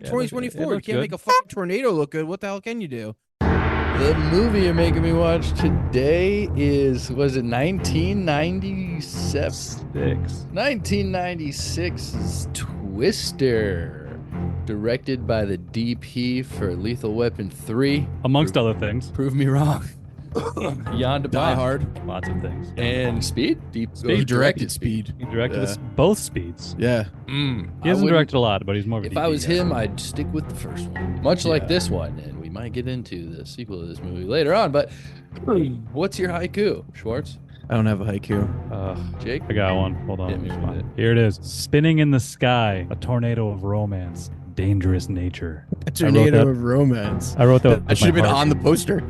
2024. You can't make a fucking tornado look good. What the hell can you do? The movie you're making me watch today was it 1997? 1996's Twister, directed by the DP for Lethal Weapon 3. Amongst other things. Prove me wrong. Jan de Bont. Die Hard. Lots of things. And Speed? He directed Speed. He directed both Speeds. Yeah. He hasn't directed a lot, but he's more of a If DP I was guy. him, I'd stick with the first one. Much like this one, and we might get into the sequel to this movie later on, but what's your haiku, Schwartz? I don't have a haiku. Jake? I got one. Hold on. Hit me with it. Here it is. Spinning in the sky, a tornado of romance, dangerous nature. A tornado of romance. I wrote that. That should have been on the poster.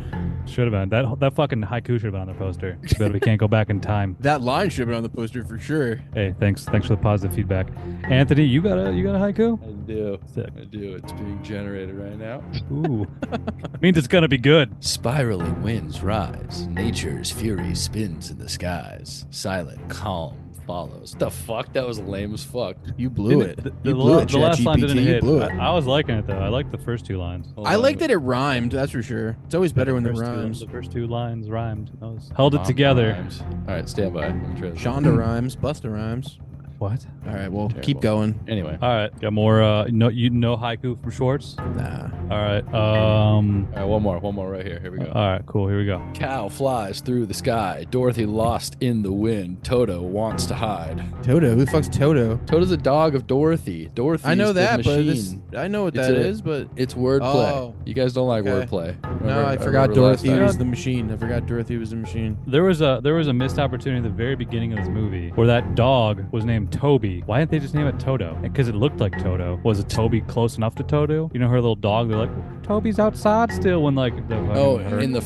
Should have been. That fucking haiku should have been on the poster. But we can't go back in time. That line should have been on the poster for sure. Hey, thanks for the positive feedback. Anthony, you got a haiku? I do. Sick. I do. It's being generated right now. Ooh. Means it's gonna be good. Spiraling winds rise. Nature's fury spins in the skies. Silent calm follows. What the fuck? That was lame as fuck. You blew it. The You blew it, last line ChatGPT. didn't You hit. blew it. I was liking it though. I liked the first two lines. I like that it rhymed, that's for sure. It's always better when it rhymes. The first two lines rhymed. Held it together. Rhymes. All right, stand by. I'm trying to- Shonda rhymes, Busta rhymes. What? All right, well, Terrible. keep going. Anyway. All right, got more. No haiku from Schwartz. Nah. All right. All right, one more right here. Here we go. All right, cool. Here we go. Cow flies through the sky. Dorothy lost in the wind. Toto wants to hide. Toto? Who the fuck's Toto? Toto's a dog of Dorothy. Dorothy. I know that, but machine. I know what It's that a- is, but It's wordplay. Oh. You guys don't like Okay. wordplay. no, I forgot Dorothy was the machine. I forgot Dorothy was the machine. There was a missed opportunity at the very beginning of this movie where that dog was named Toby. Why didn't they just name it Toto? Because it looked like Toto. Was it Toby close enough to Toto? You know her little dog. They're like, Toby's outside still. When like in the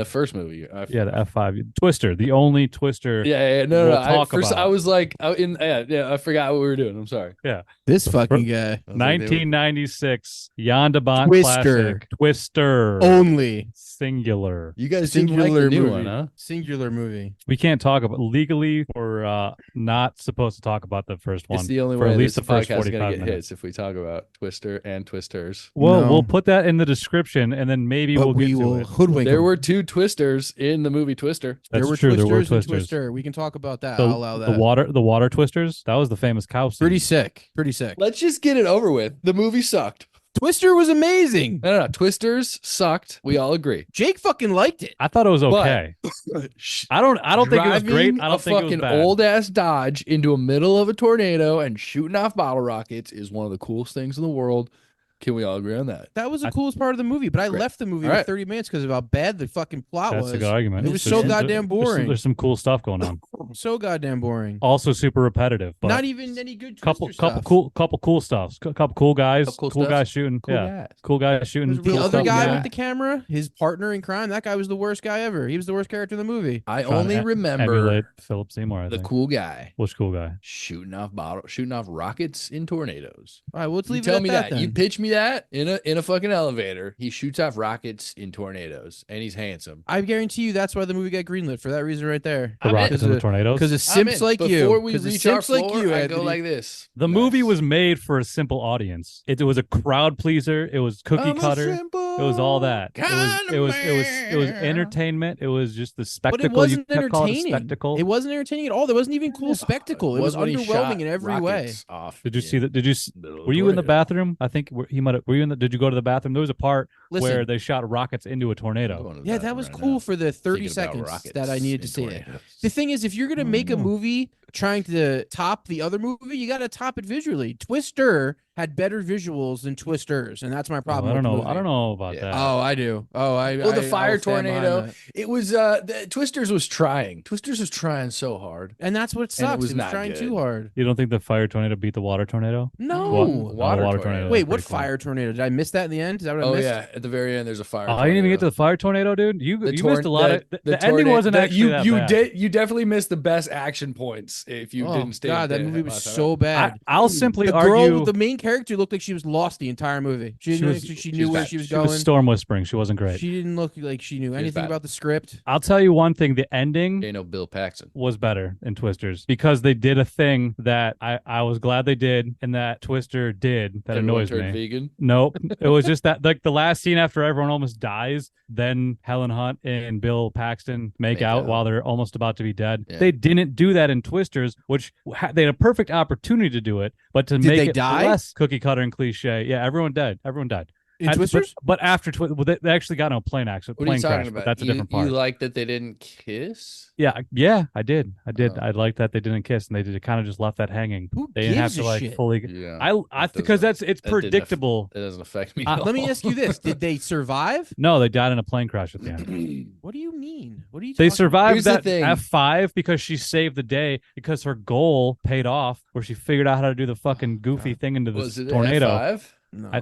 first movie. Yeah, the F5 Twister, the only Twister. Yeah. No. we'll I talk about. was like, I forgot what we were doing. I'm sorry. Yeah. This fucking guy. 1996 Jan de Bont Twister. classic. Twister. Only. Singular. You guys didn't like Singular the new movie. one, huh? Singular movie. We can't talk about legally. We're not supposed to talk about the first one. It's the only for way at least this the first podcast is 45 gonna get minutes. hits if we talk about Twister and Twisters. Well, No. we'll put that in the description, and then maybe But we'll get we to will it. hoodwink There him. were two Twisters in the movie Twister. That's There were true. There were Twisters and twisters. Twister. We can talk about that. The, I'll allow that. the water twisters. That was the famous cow scene. Pretty sick. Pretty sick. Let's just get it over with. The movie sucked. Twister was amazing. No. Twisters sucked. We all agree. Jake fucking liked it. I thought it was okay. I don't think it was great. I don't think it was fucking bad. old ass Dodge into a middle of a tornado and shooting off bottle rockets is one of the coolest things in the world. Can we all agree on that? That was the coolest part of the movie, but I Great. left the movie All with right. 30 minutes because of how bad the fucking plot That's was. a good argument. It was There's so some- goddamn boring. There's some cool stuff going on. So goddamn boring. Also super repetitive. But Not even any good couple Twister stuff. cool stuff. Couple cool guys. Couple cool Cool stuff. guys shooting. Cool yeah. guys. Cool guys shooting. The cool other stuff. guy Yeah. with the camera, his partner in crime, that guy was the worst guy ever. He was the worst character in the movie. I Trying only to remember emulate Philip Seymour. I the think. cool guy Which cool guy? shooting off rockets in tornadoes. All right, well, let's You leave tell it at me that that. You then. pitch me that in a fucking elevator. He shoots off rockets in tornadoes, and he's handsome. I guarantee you that's why the movie got greenlit, for that reason right there. The I'm in. rockets and the tornadoes. Because of simps like you. Before we Because of reach our simps like floor, you, I Anthony. go like this. The movie Nice. was made for a simple audience. It was a crowd pleaser. It was cookie I'm a cutter. simple It was all that. It kinda was man. entertainment. It was just the But spectacle. it wasn't you kept calling it entertaining. spectacle. It wasn't entertaining at all. There wasn't even cool spectacle. It was when he underwhelming shot in every way. rockets off Did you see that? Did you? middle of Were you in the tornado. bathroom? I think he might have. Were you in the? Did you go to the bathroom? There was a part Listen. where they shot rockets into a I'm tornado. going to the Yeah, that bathroom was right cool now. for the 30 Thinking about seconds rockets that I needed to in see it. tornadoes. The thing is, if you're going to make a movie trying to top the other movie, you got to top it visually. Twister had better visuals than Twisters, and that's my Oh, problem. I don't with the know. movie. I don't know about Yeah. that. Oh, I do. Oh, Well, the fire I'll stand behind tornado. that. It was the Twisters was trying. Twisters was trying so hard. And that's what And it sucks. was It was not trying good. too hard. You don't think the fire tornado beat the water tornado? No. Water water tornado. Wait, That's what pretty cool. fire tornado? Did I miss that in the end? Is that what I Oh missed? yeah, at the very end, there's a fire. Oh, I didn't even get to tornado. the fire tornado, dude. You The missed a lot of. The ending tornado- wasn't actually that bad. You definitely missed the best action points sense if you Oh didn't stay. God, that movie was so bad. I'll simply The argue girl, the main character, looked like she was lost the entire movie. She didn't. She knew where bad. she was she going. was storm whispering. She wasn't great. She didn't look like she knew anything bad. about the script. I'll tell you one thing: the ending They know Bill Paxton. was better in Twisters because they did a thing that I was glad they did, and that Twister did that annoys me. Vegan. Nope. It was just that like the last scene after everyone almost dies, then Helen Hunt and Bill Paxton make out while they're almost about to be dead. Yeah. They didn't do that in Twisters, which they had a perfect opportunity to do it, but to Did make they it die? less cookie cutter and cliche. Yeah, everyone died. Everyone died. In Twisters? But after they actually got in a plane accident. What are you Plane talking crash, about? but that's a different part. You like that they didn't kiss? Yeah, I did. Oh. I liked that they didn't kiss and they kind of just left that hanging. Who They didn't have gives to a like shit? fully. Yeah. I because it's didn't predictable. It doesn't affect me. At Let me all. ask you this: did they survive? No, they died in a plane crash at the end. What do you mean? What are you? They talking survived Here's the that thing. F5 because she saved the day because her goal paid off where she figured out how to do the fucking goofy thing into Was this it tornado. F5? No, I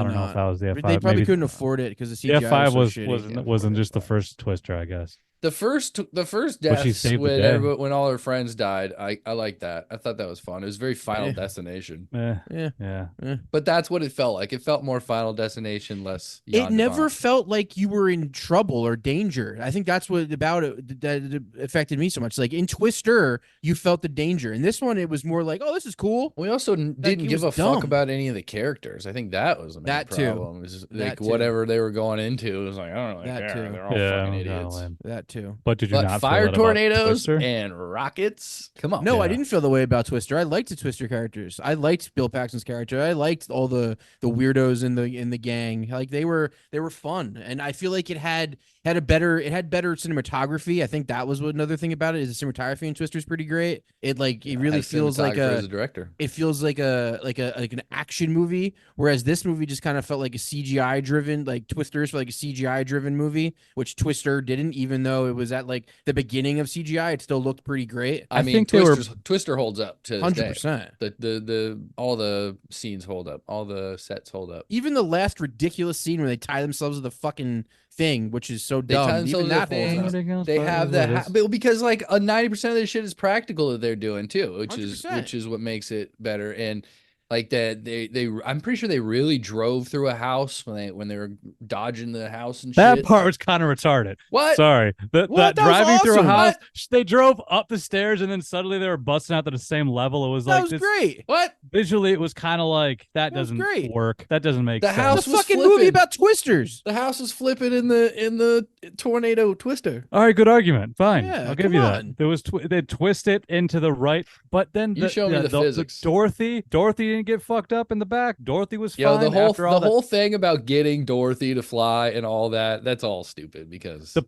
don't know if that was the F5. They probably Maybe couldn't afford it because the the CGI F5 was so shitty. wasn't just the first Twister, I guess. The first But she deaths saved the when day. when all her friends died, I like that. I thought that was fun. It was very Final Yeah. Destination. Yeah. But that's what it felt like. It felt more Final Destination, less. It never felt like you were in trouble or danger. I think that's what about it that affected me so much. Like in Twister, you felt the danger. In this one, it was more like, oh, this is cool. We also didn't it give a was dumb. fuck about any of the characters. I think that was the main That too. problem. It was just, That like too. whatever they were going into, it was like I don't really That care. too. They're all Yeah, fucking kinda idiots. lame. That too. But did you But not feel fire that about tornadoes Twister? and rockets. Come on. No, I Yeah. didn't feel the way about Twister. I liked the Twister characters. I liked Bill Paxton's character. I liked all the weirdos in the gang. Like they were fun, and I feel like it had better cinematography. I think that was another thing about it is the cinematography in Twister is pretty great. It really As feels like as a director. it feels like an action movie, whereas this movie just kind of felt like a CGI driven, like Twisters felt like a CGI driven movie, which Twister didn't. Even though it was at like the beginning of CGI, it still looked pretty great. I mean, think they were- Twister holds up to this day. 100%. The all the scenes hold up. All the sets hold up. Even the last ridiculous scene where they tie themselves to the fucking thing, which is so They tie dumb. themselves Even to the that thing. holds up. They have that because like 90% of this shit is practical that they're doing too, which 100%. is what makes it better. And like that, I'm pretty sure they really drove through a house when they were dodging the house and That shit. part was kind of retarded. What? Sorry. That What? That was driving through a awesome. house, they drove up the stairs and then suddenly they were busting out to the same level. It was That like was this, great. What? visually, it was kind of like that was doesn't great. work. That doesn't make The sense. house It's a was fucking flipping. movie about twisters. The house was flipping in the tornado twister. All right, good argument. Fine, Yeah, I'll give come you on. that. There was they twist it into the right, but then You show me the physics. Dorothy didn't get fucked up in the back. Dorothy was Yo, fine. the whole after all that. whole thing about getting Dorothy to fly and all that's all stupid because The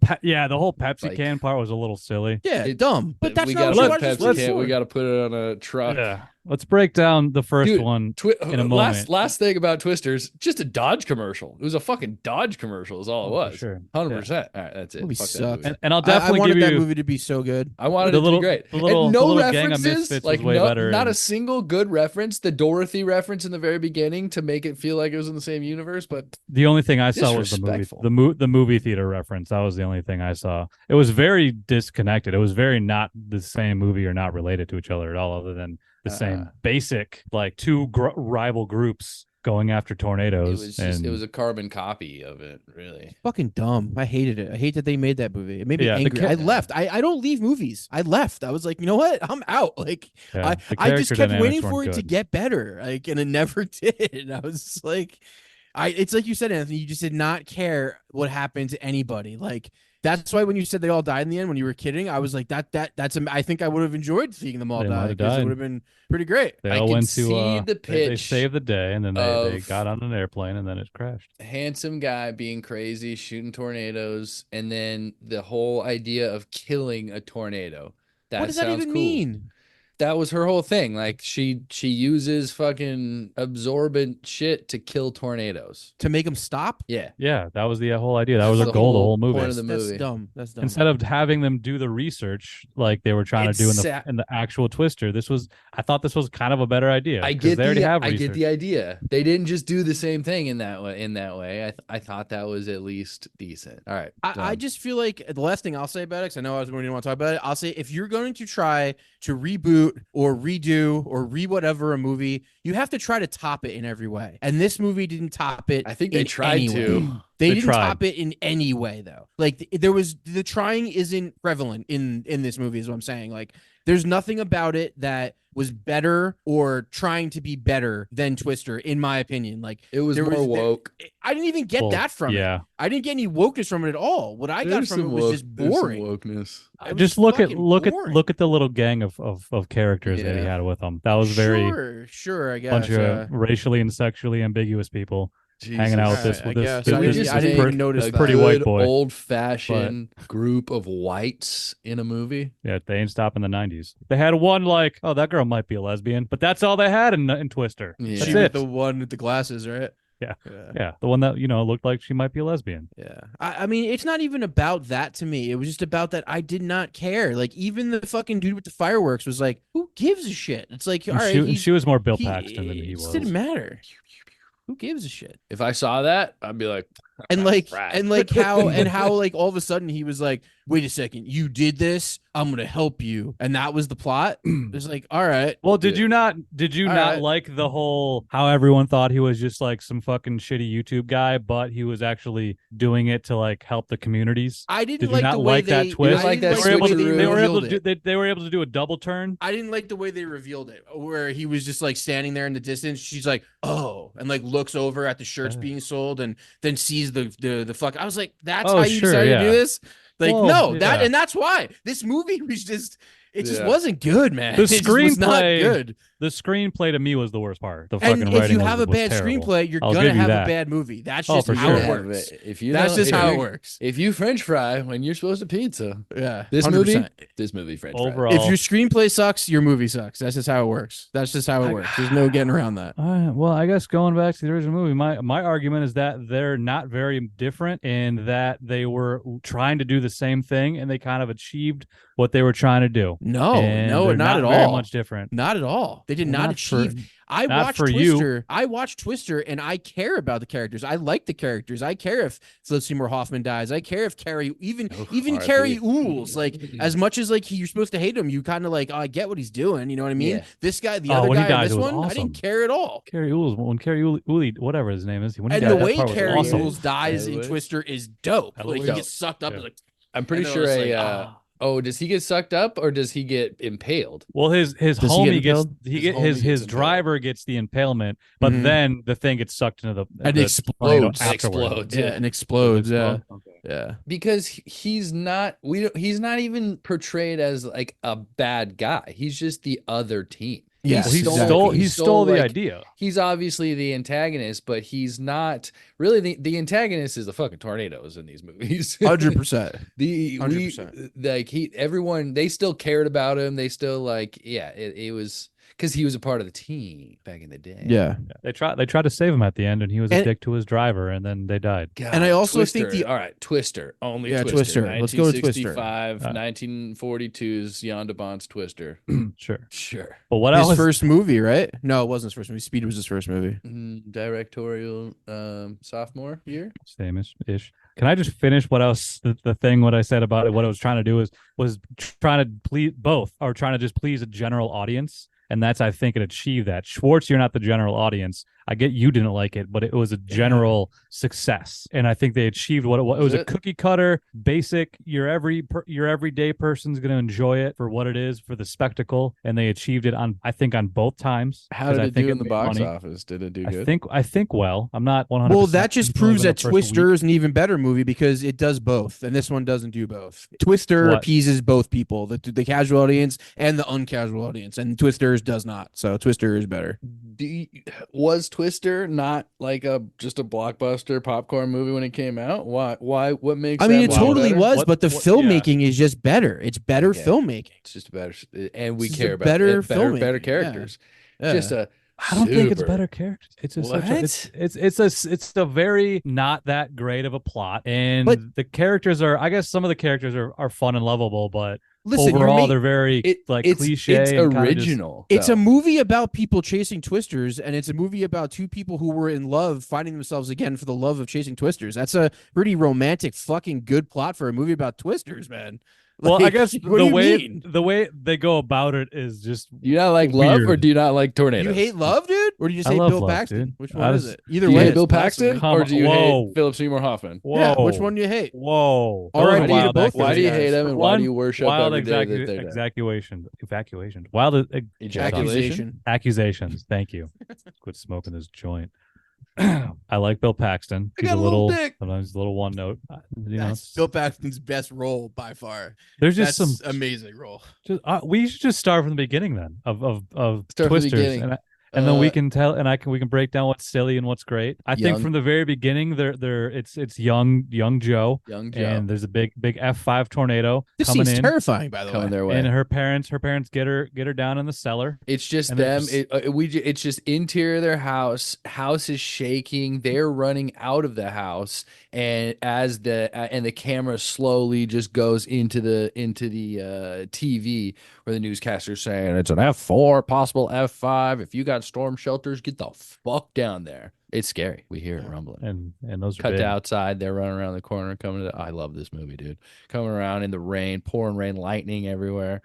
whole Pepsi Like- can part was a little silly. Yeah, It- dumb. But that's we not got what to you put watched Pepsi this can. We for. got to put it on a truck. Yeah. Let's break down the first Dude, one in a moment. Last thing about Twisters, just a Dodge commercial. It was a fucking Dodge commercial. Is all it Oh, for was. sure. 100%. All right, that's it. Movie Fuck that sucks. movie. And I'll I definitely wanted give that you movie to be so good. I wanted the it little- to be great. the little- and the no little gang of references, misfits like was way better not in- a single good reference. The Dorothy reference in the very beginning to make it feel like it was in the same universe, but the only thing I saw was the movie Disrespectful. the movie theater reference. That was the only thing I saw. It was very disconnected. It was very not the same movie or not related to each other at all, other than the same basic like two rival groups going after tornadoes. it was a carbon copy of it, really. Fucking dumb. I hated it. I hate that they made that movie. It made me Yeah, the angry. I left. I don't leave movies. I left. I was like, you know what? I'm out. Like Yeah, the I just character kept dynamics waiting for weren't it to good. get better. Like, and it never did. And I was just like, it's like you said, Anthony, you just did not care what happened to anybody. Like, that's why when you said they all died in the end, when you were kidding, I was like, I think I would have enjoyed seeing them all They might die have because it died. would have been pretty great. They I all can went see to the they pitch saved the day, and then they of- got on an airplane, and then it crashed. Handsome guy being crazy, shooting tornadoes, and then the whole idea of killing a tornado. That What does that sounds even cool. mean? That was her whole thing. Like she uses fucking absorbent shit to kill tornadoes. To make them stop? Yeah. Yeah, that was the whole idea. That was That's the the goal of the whole whole movie. point of the That's movie. dumb. That's dumb. Instead of having them do the research like they were trying to do in the actual Twister, I thought this was kind of a better idea. I 'cause get they already have I research. get the idea. They didn't just do the same thing in that way. I thought that was at least decent. All right. I just feel like the last thing I'll say about it, because I know I was going to want to talk about it. I'll say if you're going to try to reboot or redo or whatever a movie, you have to try to top it in every way. And this movie didn't top it. I think they in tried any to. way. They didn't tried. top it in any way though. Like there was the trying isn't prevalent in this movie is what I'm saying. Like there's nothing about it that was better or trying to be better than Twister, in my opinion. Like It was more woke. I didn't even get that from it. I didn't get any wokeness from it at all. What I got from it was just boring. Wokeness. Just look at the little gang of characters that he had with him. That was very sure. I guess bunch of racially and sexually ambiguous people. Jesus. Hanging out with I this didn't notice that. pretty white boy, old-fashioned group of whites in a movie. Yeah, they ain't stopping the 90s. They had one like, oh, that girl might be a lesbian, but that's all they had in Twister. Yeah. That's She it. the one with the glasses, right? Yeah, the one that looked like she might be a lesbian. Yeah, I mean, it's not even about that to me. It was just about that I did not care. Like even the fucking dude with the fireworks was like, who gives a shit? It's like, all right, she was more Bill Paxton than he It was. didn't matter. Who gives a shit? If I saw that, I'd be like, and how like all of a sudden he was like, wait a second, you did this, I'm gonna help you, and that was the plot. It's like, all right. Well, did you not right. like the whole how everyone thought he was just like some fucking shitty YouTube guy, but he was actually doing it to like help the communities? I didn't did like you not the way like that twist. like that They were able revealed to it. they were able to do a double turn. I didn't like the way they revealed it, where he was just like standing there in the distance. She's like, oh, and like looks over at the shirts being sold, and then sees the fuck. I was like, that's how you decided to do this? Like, and that's why this movie was just. It just wasn't good, man. The screenplay was not good. The screenplay to me was the worst part. The and fucking if writing you have a bad terrible. screenplay, you're I'll gonna give you have that. a bad movie. That's Oh, just for how sure. it works. That's just how it works. If you French fry when you're supposed to pizza, Yeah, this 100%. movie French Overall, if your screenplay sucks, your movie sucks. That's just how it works. That's just how it works. There's no getting around that. Well, I guess going back to the original movie, my argument is that they're not very different in that they were trying to do the same thing and they kind of achieved what they were trying to do. No, not at all. Very much different. Not at all. They did not achieve. I watched Twister, and I care about the characters. I like the characters. I care if Philip Seymour Hoffman dies. I care if Carrie, even Carrie Ools, like as much as like you're supposed to hate him, you kind of like, oh, I get what he's doing. You know what I mean? Yeah. This guy, the other guy, in this one, awesome. I didn't care at all. Carrie Ools, when Carrie Ooly, whatever his name is, when he and died, the that way part was Carrie awesome. Ools dies in Twister is dope. Like he gets sucked up. Like I'm pretty sure Oh, does he get sucked up or does he get impaled? Well, his homie gets his driver gets the impalement, but then the thing gets sucked into the and explodes. Afterwards. Yeah, and explodes. Yeah, yeah. Because he's not even portrayed as like a bad guy. He's just the other team. Yeah, he stole the idea. He's obviously the antagonist, but he's not really the antagonist is the fucking tornadoes in these movies. 100%. 100%. Everyone they still cared about him. They still it was because he was a part of the team back in the day. Yeah. They tried to save him at the end, and he was a dick to his driver, and then they died. God, and I also Twister. think all right, Twister. Only Twister. Let's go to Twister. 1942's Jan de Bont's Twister. Sure. But what his else? First movie, right? No, it wasn't his first movie. Speed was his first movie. Directorial sophomore year. Same-ish. Can I just finish what else the thing what I said about it? What I was trying to do was trying to please both, or trying to just please a general audience. And that's, I think, it achieved that. Schwartz, you're not the general audience. I get you didn't like it, but it was a general success. And I think they achieved what it was. It was a cookie cutter, basic, your everyday person's going to enjoy it for what it is, for the spectacle. And they achieved it on both times. How did it do in the box office? Did it do good? I think well. I'm not 100%. Well, that just proves that Twister is an even better movie because it does both. And this one doesn't do both. Twister appeases both people, the casual audience and the uncasual audience. And Twister's does not. So Twister is better. Was Twister not like just a blockbuster popcorn movie when it came out? Why? What makes? I mean, it totally better? was, but the filmmaking is just better. It's better filmmaking. It's just better, and we It's care about better better characters. Yeah. Just a. I don't think it's better characters. It's a very not that great of a plot, and the characters are. I guess some of the characters are fun and lovable, but. Listen, overall, they're very cliche. It's original. It's a movie about people chasing twisters, and it's a movie about two people who were in love, finding themselves again for the love of chasing twisters. That's a pretty romantic, fucking good plot for a movie about twisters, man. Well, I Like, guess what do you mean? the way they go about it is just Do you not like love or weird. do you not like tornadoes? You hate love, dude? Or do you I say love Bill love, Paxton? dude. Which I one is just- it? Either Do you way, hate it's Bill blasphemy. Paxton Come or do you whoa. hate Philip Seymour Hoffman? Whoa. Yeah, which one do you hate? Whoa. All right, Those are to wild both those Why do you guys. hate them For and why one, do you worship wild every day that they're dead? evacuations. Wild Ejaculation? accusations. Thank you. Quit smoking this joint. I like Bill Paxton. I He's got a a little little, dick. sometimes he's a little one note. That's Bill Paxton's best role by far. There's just That's some amazing role. we should just start from the beginning then of Start from the Twisters, beginning. and then we can tell, and we can break down what's silly and what's great. I think Young- from the very beginning, it's young Joe, Young Joe and there's a big F5 tornado This coming scene's in, terrifying, by the coming way. their way. and her parents get her down in the cellar. It's just And them. there's- It's just interior of their house. House is shaking. They're running out of the house, and as the camera slowly just goes into the TV where the newscaster's saying it's an F4, possible F5. If you got storm shelters, get the fuck down there. It's scary. We hear it rumbling. And those are Cut big. to outside. They're running around the corner. I love this movie, dude. Coming around in the rain, pouring rain, lightning everywhere,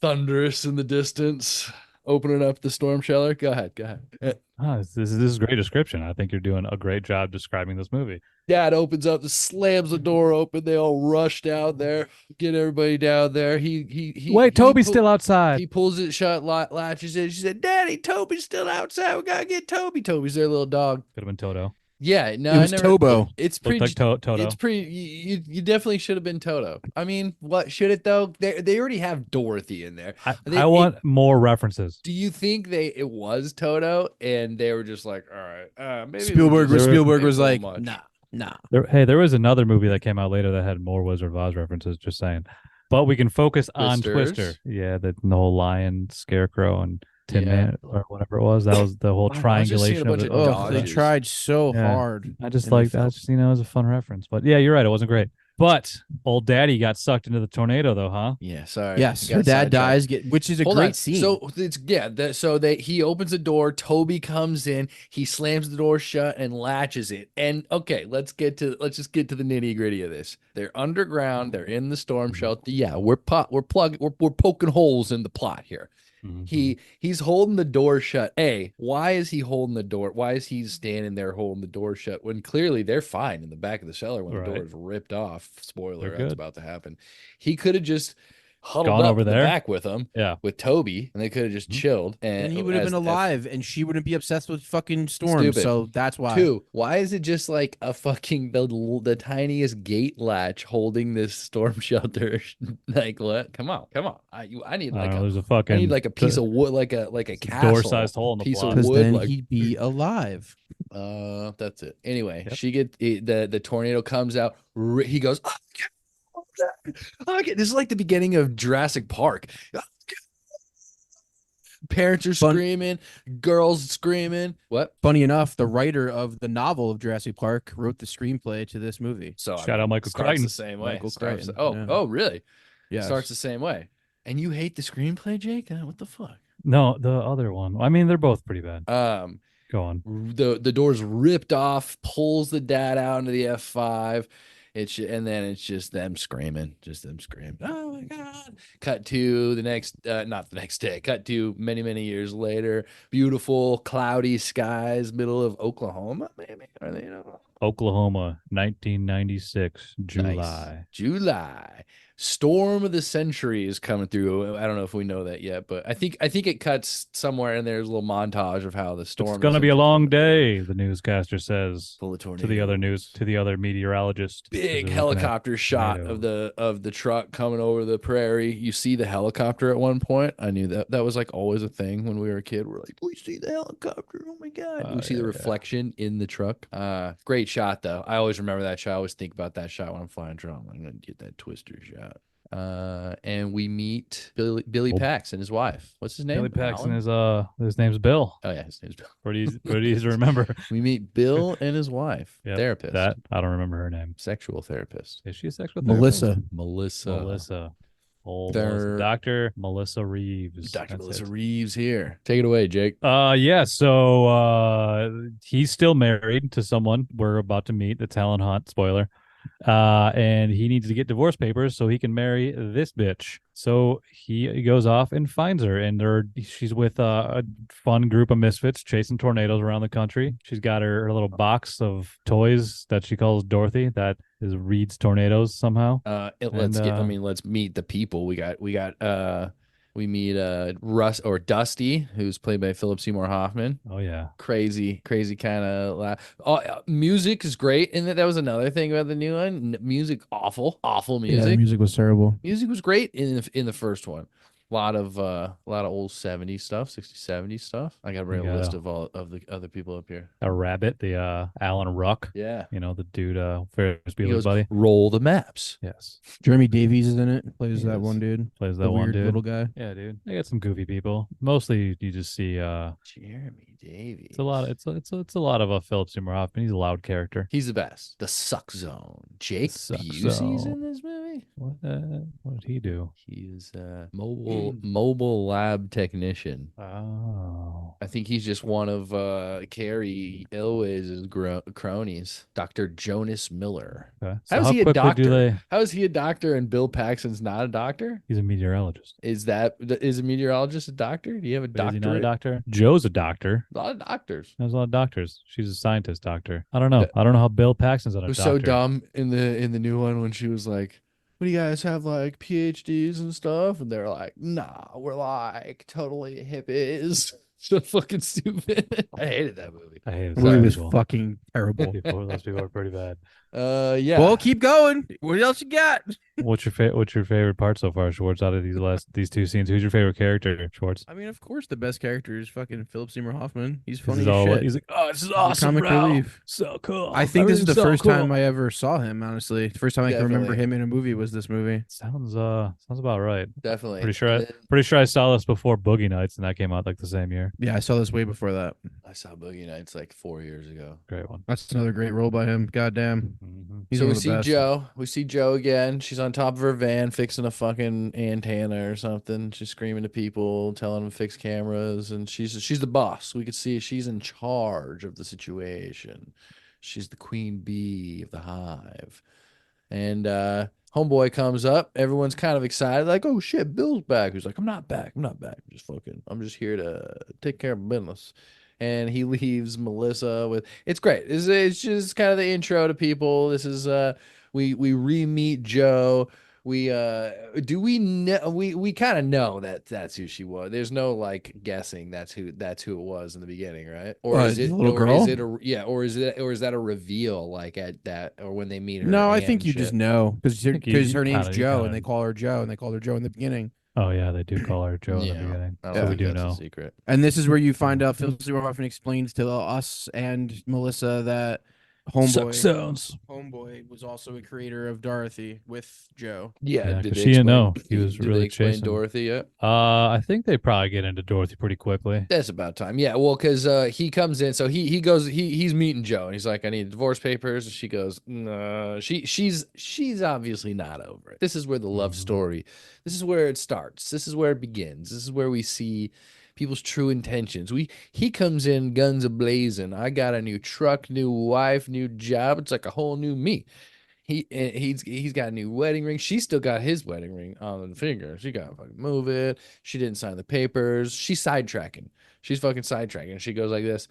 thunderous in the distance. Opening up the storm shelter. Go ahead. This is a great description. I think you're doing a great job describing this movie. Dad opens up, slams the door open. They all rush down there, get everybody down there. Wait, Toby's still outside. He pulls it shut, latches it. She said, "Daddy, Toby's still outside. We gotta get Toby. Toby's their little dog." Could have been Toto. Yeah, no, It was I never, Tobo. It's Looked pretty. like Toto. It's pretty. You definitely should have been Toto. I mean, what should it though? They already have Dorothy in there. I want more references. Do you think it was Toto and they were just like, all right, maybe Spielberg was like, much. nah. There was another movie that came out later that had more Wizard of Oz references. Just saying, but we can focus on Twisters? Twister. Yeah, the whole lion, scarecrow, and Tin Yeah. Man or whatever it was. That was the whole I don't know, I was just seeing a triangulation of bunch it. of Oh, they dodges. tried so Yeah. hard. I just and they like that. failed. Just it was a fun reference. But yeah, you're right. It wasn't great. But old Daddy got sucked into the tornado, though, huh? Yeah, sorry. Yes, I her got dad sidetracked. dies, which is a Hold great on. scene. So it's he opens the door. Toby comes in. He slams the door shut and latches it. And okay, let's just get to the nitty gritty of this. They're underground. They're in the storm shelter. Yeah, we're poking holes in the plot here. He's holding the door shut. Why is he holding the door? Why is he standing there holding the door shut when clearly they're fine in the back of the cellar when the door is ripped off? Spoiler, They're that's good. about to happen. He could have just huddled Gone up over in the there. back with him, Yeah. with Toby, and they could have just chilled. and he would have been alive, and she wouldn't be obsessed with fucking Storm. Stupid. So that's why. Two, why is it just like a fucking the tiniest gate latch holding this storm shelter? Like what? Come on. I need like there's a fucking I need like a piece of wood, like a castle, door-sized hole in the piece block. of Because wood. then Like he'd be alive. that's it. Anyway, Yep. the tornado comes out. He goes, okay. This is like the beginning of Jurassic Park. Parents are screaming, girls screaming. What? Funny enough, the writer of the novel of Jurassic Park wrote the screenplay to this movie. So Shout out Michael starts Crichton. the same way. Michael Starts- Crichton, yeah. Oh, really? Yeah. Starts the same way. And you hate the screenplay, Jake? What the fuck? No, the other one. I mean, they're both pretty bad. Go on. The door's ripped off, pulls the dad out into the F5. And then it's just them screaming. Oh my God. Cut to the next, not the next day, cut to many, many years later. Beautiful, cloudy skies, middle of Oklahoma, maybe? Are they, Oklahoma, 1996, July. Nice. July. Storm of the century is coming through. I don't know if we know that yet, but I think it cuts somewhere and there's a little montage of how the storm. It's gonna be a long day, the newscaster says Full of tornadoes. to the other meteorologist. Big helicopter shot of the truck coming over the prairie. You see the helicopter at one point. I knew that was like always a thing when we were a kid. We're like, we see the helicopter. Oh my God. We see the reflection in the truck. Great shot though. I always remember that shot. I always think about that shot when I'm flying drone. I'm gonna get that Twister shot. And we meet Billy Pax and his wife. What's his name? Billy Paxton Alan? is his name's Bill. Oh yeah, his name's Bill. Pretty easy to remember. We meet Bill and his wife, Yep, therapist, That I don't remember her name. sexual therapist, Is she a sexual therapist? Melissa. Melissa. Old They're- Dr. Melissa Reeves. Dr. That's Melissa it. Reeves here. Take it away, Jake. Yeah, so he's still married to someone we're about to meet. It's Helen Hunt, spoiler. And he needs to get divorce papers so he can marry this bitch. So he goes off and finds her, and she's with a fun group of misfits chasing tornadoes around the country. She's got her little box of toys that she calls Dorothy that reads tornadoes somehow. Let's meet the people. We meet Russ or Dusty, who's played by Philip Seymour Hoffman. Oh yeah, crazy kind of music is great, and that was another thing about the new one. Music, awful Yeah, the music. music was terrible. Music was great in the first one. A lot of old 70s stuff, 60s, 70s stuff. I got to bring a list of all of the other people up here. a rabbit, the Alan Ruck. Yeah, The dude, Ferris he Bueller's goes, buddy. roll the maps. Yes, Jeremy Davies is in it. Plays that Yes. one dude. plays that The one weird dude. little guy. Yeah, dude. They got some goofy people. Mostly, you just see Jeremy Davies. it's a lot. It's a lot of a Philip Seymour Hoffman. He's a loud character. He's the best. The Suck Zone. Jake Suck Busey's Zone. in this movie. What did he do? He is a mobile lab technician. Oh, I think he's just one of Carrie Elway's cronies, Dr. Jonas Miller. okay. How is how he a quickly doctor? do they? How is he a doctor and Bill Paxton's not a doctor? He's a meteorologist. Is a meteorologist a doctor? Do you have a But is he doctorate? not a doctor? Joe's a doctor. A lot of doctors. There's a lot of doctors. She's a scientist doctor. I don't know. I don't know how Bill Paxton's not a It was doctor. so dumb in the new one when she was like, "What do you guys have like PhDs and stuff?" And they're like, "Nah, we're like totally hippies." So fucking stupid. I hated that movie. I hate The movie was people. fucking terrible. Those people are pretty bad. Yeah. Well, keep going. What else you got? What's your favorite part so far, Schwartz? Out of these two scenes, who's your favorite character, Schwartz? I mean, of course, the best character is fucking Philip Seymour Hoffman. He's This funny is as all shit. he's like, oh, this is He's a awesome, comic bro. relief. So cool. I think this is the Everything's so first cool. time I ever saw him. Honestly, the first time I can remember Definitely. him in a movie was this movie. Sounds about right. Definitely. Pretty sure I saw this before Boogie Nights, and that came out like the same year. Yeah, I saw this way before that. I saw Boogie Nights like 4 years ago. Great one. That's another great role by him. Goddamn. Mm-hmm. He's So one we of the see best. Joe. We see Joe again. She's on top of her van fixing a fucking antenna or something. She's screaming to people, telling them to fix cameras, and she's the boss. We could see she's in charge of the situation. She's the queen bee of the hive. And homeboy comes up. Everyone's kind of excited, like, "Oh shit, Bill's back." He's like, "I'm not back. I'm not back. I'm just here to take care of business." And he leaves Melissa with. It's great. It's just kind of the intro to people. This is we re-meet Joe. We we kind of know that's who she was. There's no like guessing that's who it was in the beginning, right? Or is it the little or girl? is it or is that a reveal like at that or when they meet her? No, I aunt think and you shit? just know because think you her name's kinda- you Joe kinda- and they call her Joe and they called her Joe in the beginning. Oh yeah, they do call her Joe in the Yeah. beginning. I don't So we think do that's a know. secret. And this is where you find out Philip Seymour Hoffman explains to us and Melissa that Homeboy was also a creator of Dorothy with Joe. Yeah, Yeah, did 'cause they she didn't explain- know. He was did really they explain chasing- Dorothy yet? I think they probably get into Dorothy pretty quickly. That's about time. Yeah, well, because he comes in, so he goes, he's meeting Joe, and he's like, "I need divorce papers." And she goes, "No." She's obviously not over it. This is where the love story. This is where it starts. This is where it begins. This is where we see people's true intentions. He comes in guns a blazing. I got a new truck, new wife, new job. It's like a whole new me. He's got a new wedding ring. She still got his wedding ring on the finger. She got to fucking move it. She didn't sign the papers. She's sidetracking. She's fucking sidetracking. She goes like this,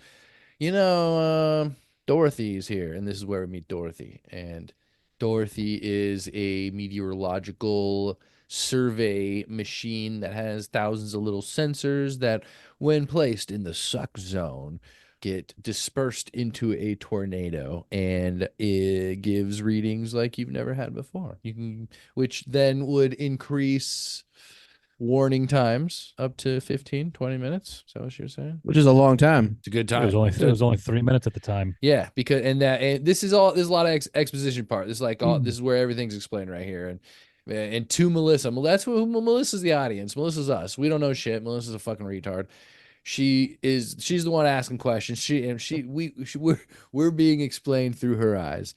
Dorothy's here, and this is where we meet Dorothy. And Dorothy is a meteorological survey machine that has thousands of little sensors that, when placed in the suck zone, get dispersed into a tornado, and it gives readings like you've never had before. Which then would increase warning times up to 15, 20 minutes. Is that what you're saying? Which is a long time. It's a good It time. was only 3 minutes at the time. Yeah, because and there's a lot of exposition part. This is like this is where everything's explained right here. And to Melissa, Melissa's the audience. Melissa's us. We don't know shit. Melissa's a fucking retard. She's the one asking questions. We're being explained through her eyes.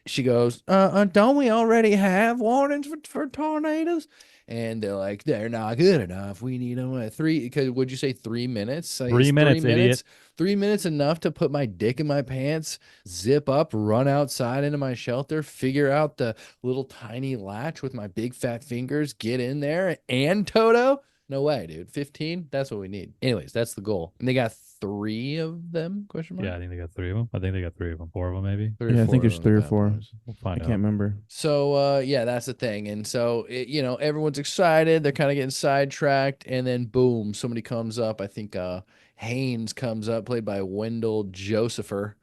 She goes, "Don't we already have warnings for tornadoes?" And they're like, they're not good enough. We need them at 3. Because would you say 3 minutes? 3 minutes, idiot. 3 minutes enough to put my dick in my pants, zip up, run outside into my shelter, figure out the little tiny latch with my big fat fingers, get in there, and Toto? No way, dude. 15? That's what we need. Anyways, that's the goal. And they got 3 of them? Question mark? Yeah, I think they got 3 of them. I think they got 3 of them. 4 of them, maybe. 3 or Yeah, I 4 think of there's them 3 or at that 4. point. We'll I find can't out. remember. So, yeah, that's the thing. And so, everyone's excited. They're kind of getting sidetracked. And then, boom, somebody comes up. I think Haynes comes up, played by Wendell Josepher,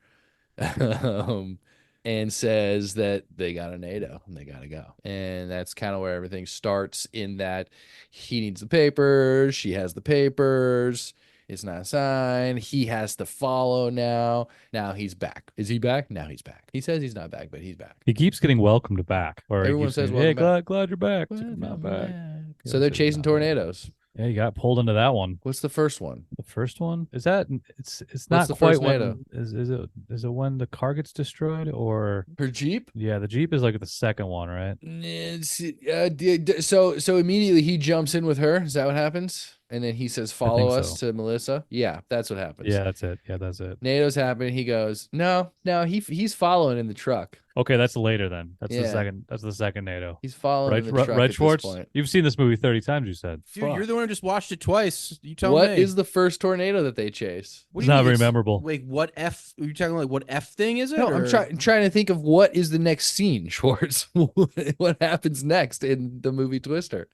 and says that they got a NATO and they got to go. And that's kind of where everything starts, in that he needs the papers. She has the papers. It's not signed. He has to follow now. Now he's back. Is he back? Now he's back. He says he's not back, but he's back. He keeps getting welcomed back. Or he Everyone keeps says saying, hey, welcome back. glad you're back. It's like, I'm not back. So they're chasing tornadoes. Yeah, you got pulled into that one. What's the first one? The first one is that it's What's not the quite first NATO? when is it when the car gets destroyed, or Her Jeep? yeah, the Jeep is like the second one, right? So immediately he jumps in with her. Is that what happens? And then he says, follow think us so. to Melissa. Yeah, that's what happens. Yeah, that's it. Yeah, that's it. NATO's happening. He goes, no, he's following in the truck. Okay, that's later then. That's the Yeah. second. That's the second NATO. He's following in the truck Right, at Schwartz. this point. You've seen this movie 30 times. You said Dude, you're the one who just watched it twice. You tell What me. is the first tornado that they chase? What it's do you not mean very it's- memorable. Wait, what F? Are you talking like what F thing is it? No, I'm or- trying to think of what is the next scene, Schwartz. What happens next in the movie Twister?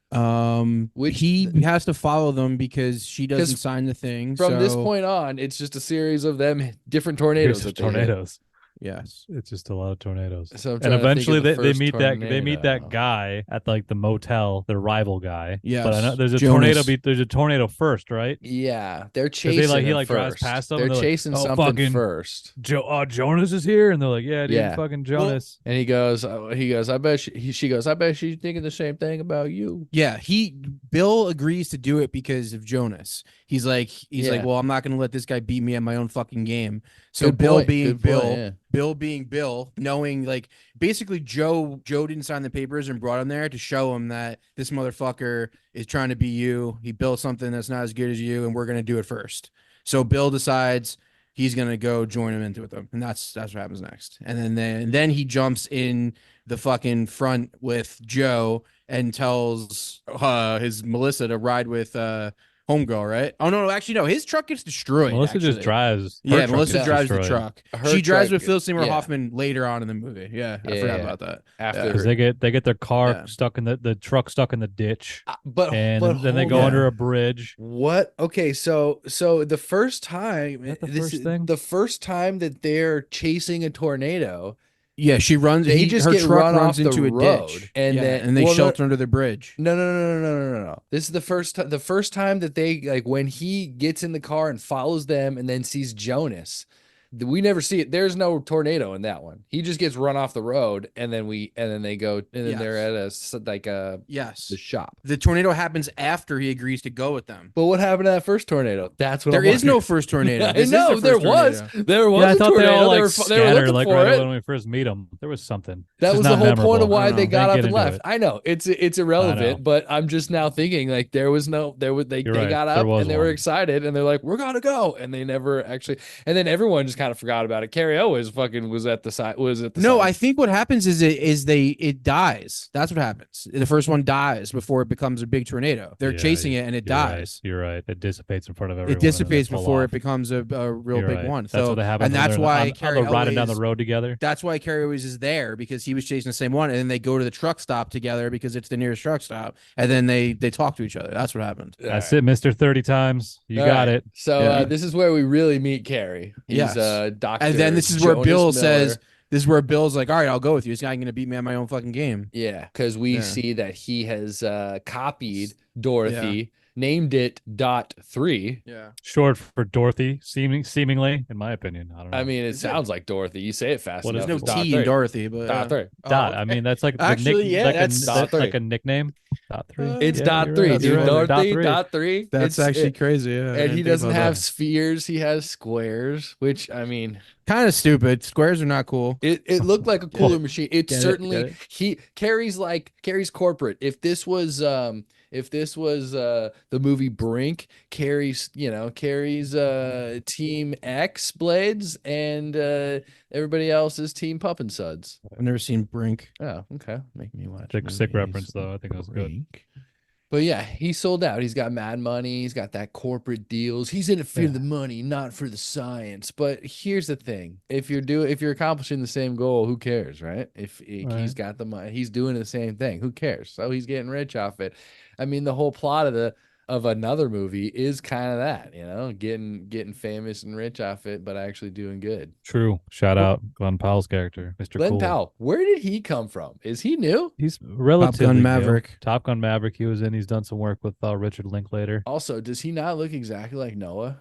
Which- he has to follow them because she doesn't 'Cause sign the thing. From this so- point on, it's just a series of them different tornadoes. Here's That they hit. tornadoes. yes. It's just a lot of tornadoes. So I'm And trying to think of eventually the they first meet that tornado. guy at like the motel, the rival guy. Yes, But I know there's a Jonas. tornado. There's a tornado first, right? Yeah, they're 'Cause chasing. he him like drives first. past them They're and they're like, chasing "Oh, something fucking first, Jonas is here, and they're like, yeah, dude, Yeah. fucking Jonas. and he goes, I bet she goes, I bet she's thinking the same thing about you. Yeah, Bill agrees to do it because of Jonas. He's like, Yeah. well, I'm not gonna let this guy beat me at my own fucking game. So Good Bill point, being good Bill, point, yeah. Bill being Bill, knowing like basically Joe didn't sign the papers and brought him there to show him that this motherfucker is trying to be you. He built something that's not as good as you, and we're gonna do it first. So Bill decides he's gonna go join him into it them, and that's what happens next. And then he jumps in the fucking front with Joe and tells his Melissa to ride with homegirl, right? Oh no, actually no, his truck gets destroyed. Melissa just actually. drives. her Yeah, truck Melissa gets drives the destroyed. truck. Her She drives truck- with Phil Seymour yeah. Hoffman later on in the movie. Yeah, I Yeah, forgot yeah. about that. After, Because they get their car Yeah. stuck in the truck stuck in the ditch, but and then they hold go on. under a bridge. What? Okay, so the first time, Is that the this first is- thing? the first time that they're chasing a tornado, Yeah, she runs. They just her get truck run runs off the into a road, ditch, and yeah, then- and they well, no- shelter under the bridge. No. This is the first time that they, like, when he gets in the car and follows them and then sees Jonas. We never see it. There's no tornado in that one. He just gets run off the road, and then they go, and then they're at Yes, the shop. the tornado happens after he agrees to go with them. But what happened to that first tornado? That's what There I'm is no wondering. first tornado. I This is know the there first was. tornado. There was Yeah, I a thought tornado. they all like they were scattered looking like for right it. when we first meet them. There was something. That It's was just the not whole point of memorable. why I don't they know. got Can't up get and into left. it. I know it's I irrelevant, know. but I'm just now thinking like they You're they right. got There up was and they were one. excited and they're like, we're gonna go, and they never actually, and then everyone just kind of forgot about it. Carrie always fucking was at the side. No, I think what happens is it dies. That's what happens. The first one dies before it becomes a big tornado. They're Yeah, chasing it and it You're right. dies. You're right. It dissipates in front of everyone. It and then dissipates they pull before off. it becomes a real You're big right. one. That's So, what happens. and when that's they're why on, Carrie they're riding down the always- road together. That's why Carrie always is there, because he was chasing the same one, and then they go to the truck stop together because it's the nearest truck stop, and then they talk to each other. That's what happened. That's it, Mister 30 times. You got it. So Yeah. this is where we really meet Carrie. He's Yes. Doctor. And then this is where Jonas Bill Miller. says, "This is where Bill's like, all right, I'll go with you. This guy ain't gonna beat me at my own fucking game." Yeah, because we Yeah. see that he has copied Dorothy, named it .3. Yeah. Short for Dorothy, seemingly, in my opinion. I don't know. I mean, it Is it? sounds like Dorothy. You say it fast What is enough. There's it? no It's T in .3. Dorothy, but .3. Dot. Oh, I mean, that's like Actually, the yeah, like that's dot three. like a nickname. .3. It's Yeah, you're .3, right. dude. You're right. Dorothy, Dot .3. that's It's- actually crazy. Yeah, I and didn't he think doesn't about have that. spheres. He has squares, which, I mean, Kind of stupid. Squares are not cool. It looked like a cooler machine. It Get it, certainly get it. he carries corporate. If this was the movie Brink, carries Team X Blades and everybody else is Team Pup and Suds. I've never seen Brink. Oh, okay. Make me watch. Sick movies reference though. I think that was good. Brink. But yeah, he sold out. He's got mad money. He's got that corporate deals. He's in it for the money, not for the science. But here's the thing: if you're accomplishing the same goal, who cares, right? If he's got the money, he's doing the same thing. Who cares? So he's getting rich off it. I mean, the whole plot of another movie is kind of that, getting famous and rich off it, but actually doing good. True. Shout out Glenn Powell's character, Mr. Glenn Cool. Powell, where did he come from? Is he new? He's relatively Gun new. Maverick. Top Gun Maverick. He was in. He's done some work with Richard Linklater. Also, does he not look exactly like Noah?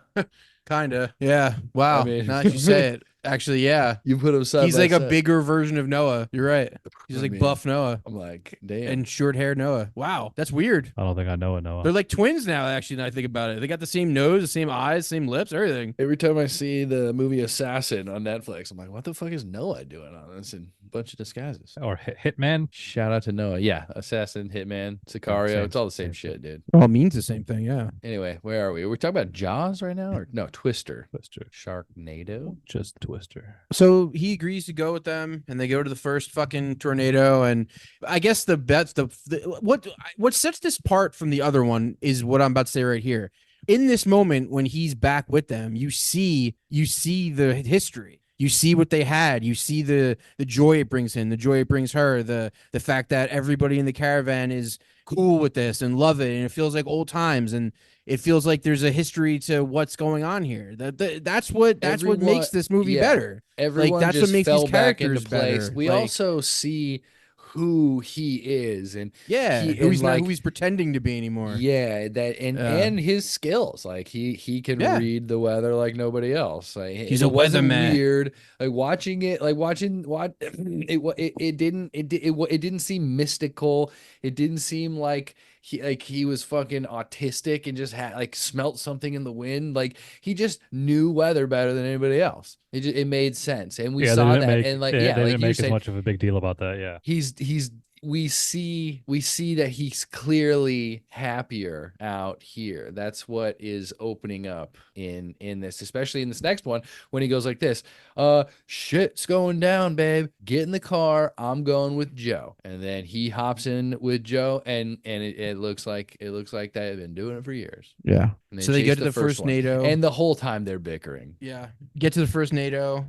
Kinda. Yeah. Wow. I mean- now that you say it. Actually, yeah. You put him side He's by like a side. bigger version of Noah. You're right. He's I like mean, buff Noah I'm like, damn. and short hair Noah. Wow. That's weird. I don't think I know it, Noah. They're like twins now, actually, now I think about it. They got the same nose, the same eyes, same lips, everything. Every time I see the movie Assassin on Netflix, I'm like, what the fuck is Noah doing on this in a bunch of disguises? Or Hitman. Shout out to Noah. Yeah, Assassin, Hitman, Sicario. Same- It's all the same same shit, dude. It all means the same thing, yeah. Anyway, where are we? Are we talking about Jaws right now? Or no, Twister. Twister. Sharknado? Just Twister. So he agrees to go with them, and they go to the first fucking tornado. And I guess what sets this part from the other one is what I'm about to say right here. In this moment, when he's back with them, you see the history. You see what they had. You see the joy it brings him, the joy it brings her, the fact that everybody in the caravan is cool with this and love it, and it feels like old times, and it feels like there's a history to what's going on here. That's what makes this movie better. Everyone that's what just makes fell these back into characters place. better. We Like- also see who he is, and Yeah, He- who he's and, not like- who he's pretending to be anymore. yeah, that and his skills, like he can Yeah. read the weather like nobody else. Like, He's and a it wasn't weatherman. weird. Like watching it, it didn't seem mystical. It didn't seem like he was fucking autistic and just had like smelt something in the wind. Like he just knew weather better than anybody else. It made sense, and we Yeah, saw they that. didn't make, And like they like didn't you make as said, much of a big deal about that. Yeah. we see that he's clearly happier out here. That's what is opening up in this, especially in this next one, when he goes like this, shit's going down, babe, get in the car, I'm going with Joe. And then he hops in with Joe, and it looks like they've been doing it for years. Yeah. And So they chase get to the first one. NATO. and the whole time they're bickering. Yeah. Get to the first NATO.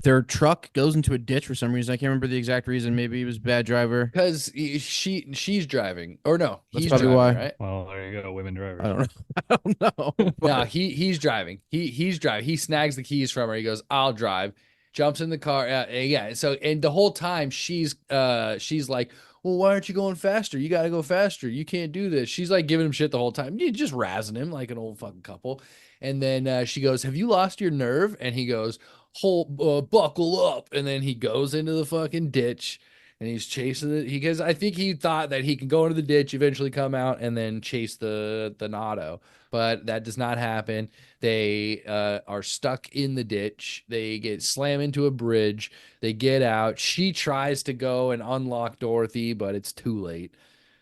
Their truck goes into a ditch for some reason. I can't remember the exact reason. Maybe he was a bad driver. Because she's driving, or no, That's he's probably driving, why. right? Well, there you go. Women drivers. I don't know. I don't know. No, But- he's driving. He's driving. He snags the keys from her. He goes, "I'll drive." Jumps in the car. Yeah. So, and the whole time she's like, "Well, why aren't you going faster? You got to go faster. You can't do this." She's like giving him shit the whole time. You just razzing him like an old fucking couple. And then she goes, "Have you lost your nerve?" And he goes, "Buckle up." And then he goes into the fucking ditch. And he's chasing it because I think he thought that he can go into the ditch, eventually come out, and then chase the Nado. But that does not happen. They are stuck in the ditch. They get slammed into a bridge. They get out. She tries to go and unlock Dorothy, but it's too late.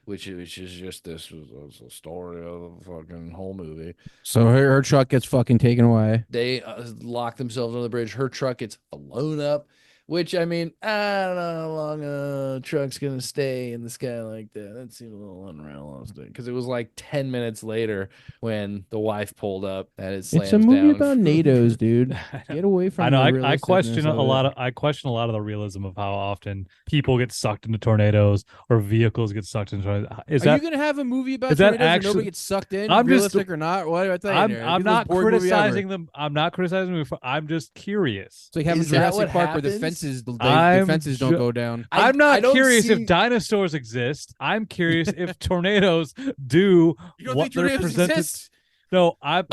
Which is just this was a story of the fucking whole movie. So her truck gets fucking taken away. They lock themselves on the bridge. Her truck gets blown up. Which, I mean, I don't know how long a truck's going to stay in the sky like that. That seemed a little unrealistic. Because it was like 10 minutes later when the wife pulled up that it slams It's a movie down. about NATOs, dude. Get away from I know. the I question realisticness a of lot it. of. I question a lot of the realism of how often people get sucked into tornadoes or vehicles get sucked into tornadoes. Is Are that? you gonna have a movie about is that tornadoes where actually- nobody gets sucked in, I'm just- realistic or not? What I tell you, there? I'm It'd be the not most boring movie ever. criticizing them. I'm not criticizing them. I'm just curious. It's like having Is that Jurassic what Park where the happens? fences, the I'm fences don't ju- go down. I I'm not don't curious see- if dinosaurs exist. I'm curious if tornadoes do You don't what think they're tornadoes presented. exist? No, I'm.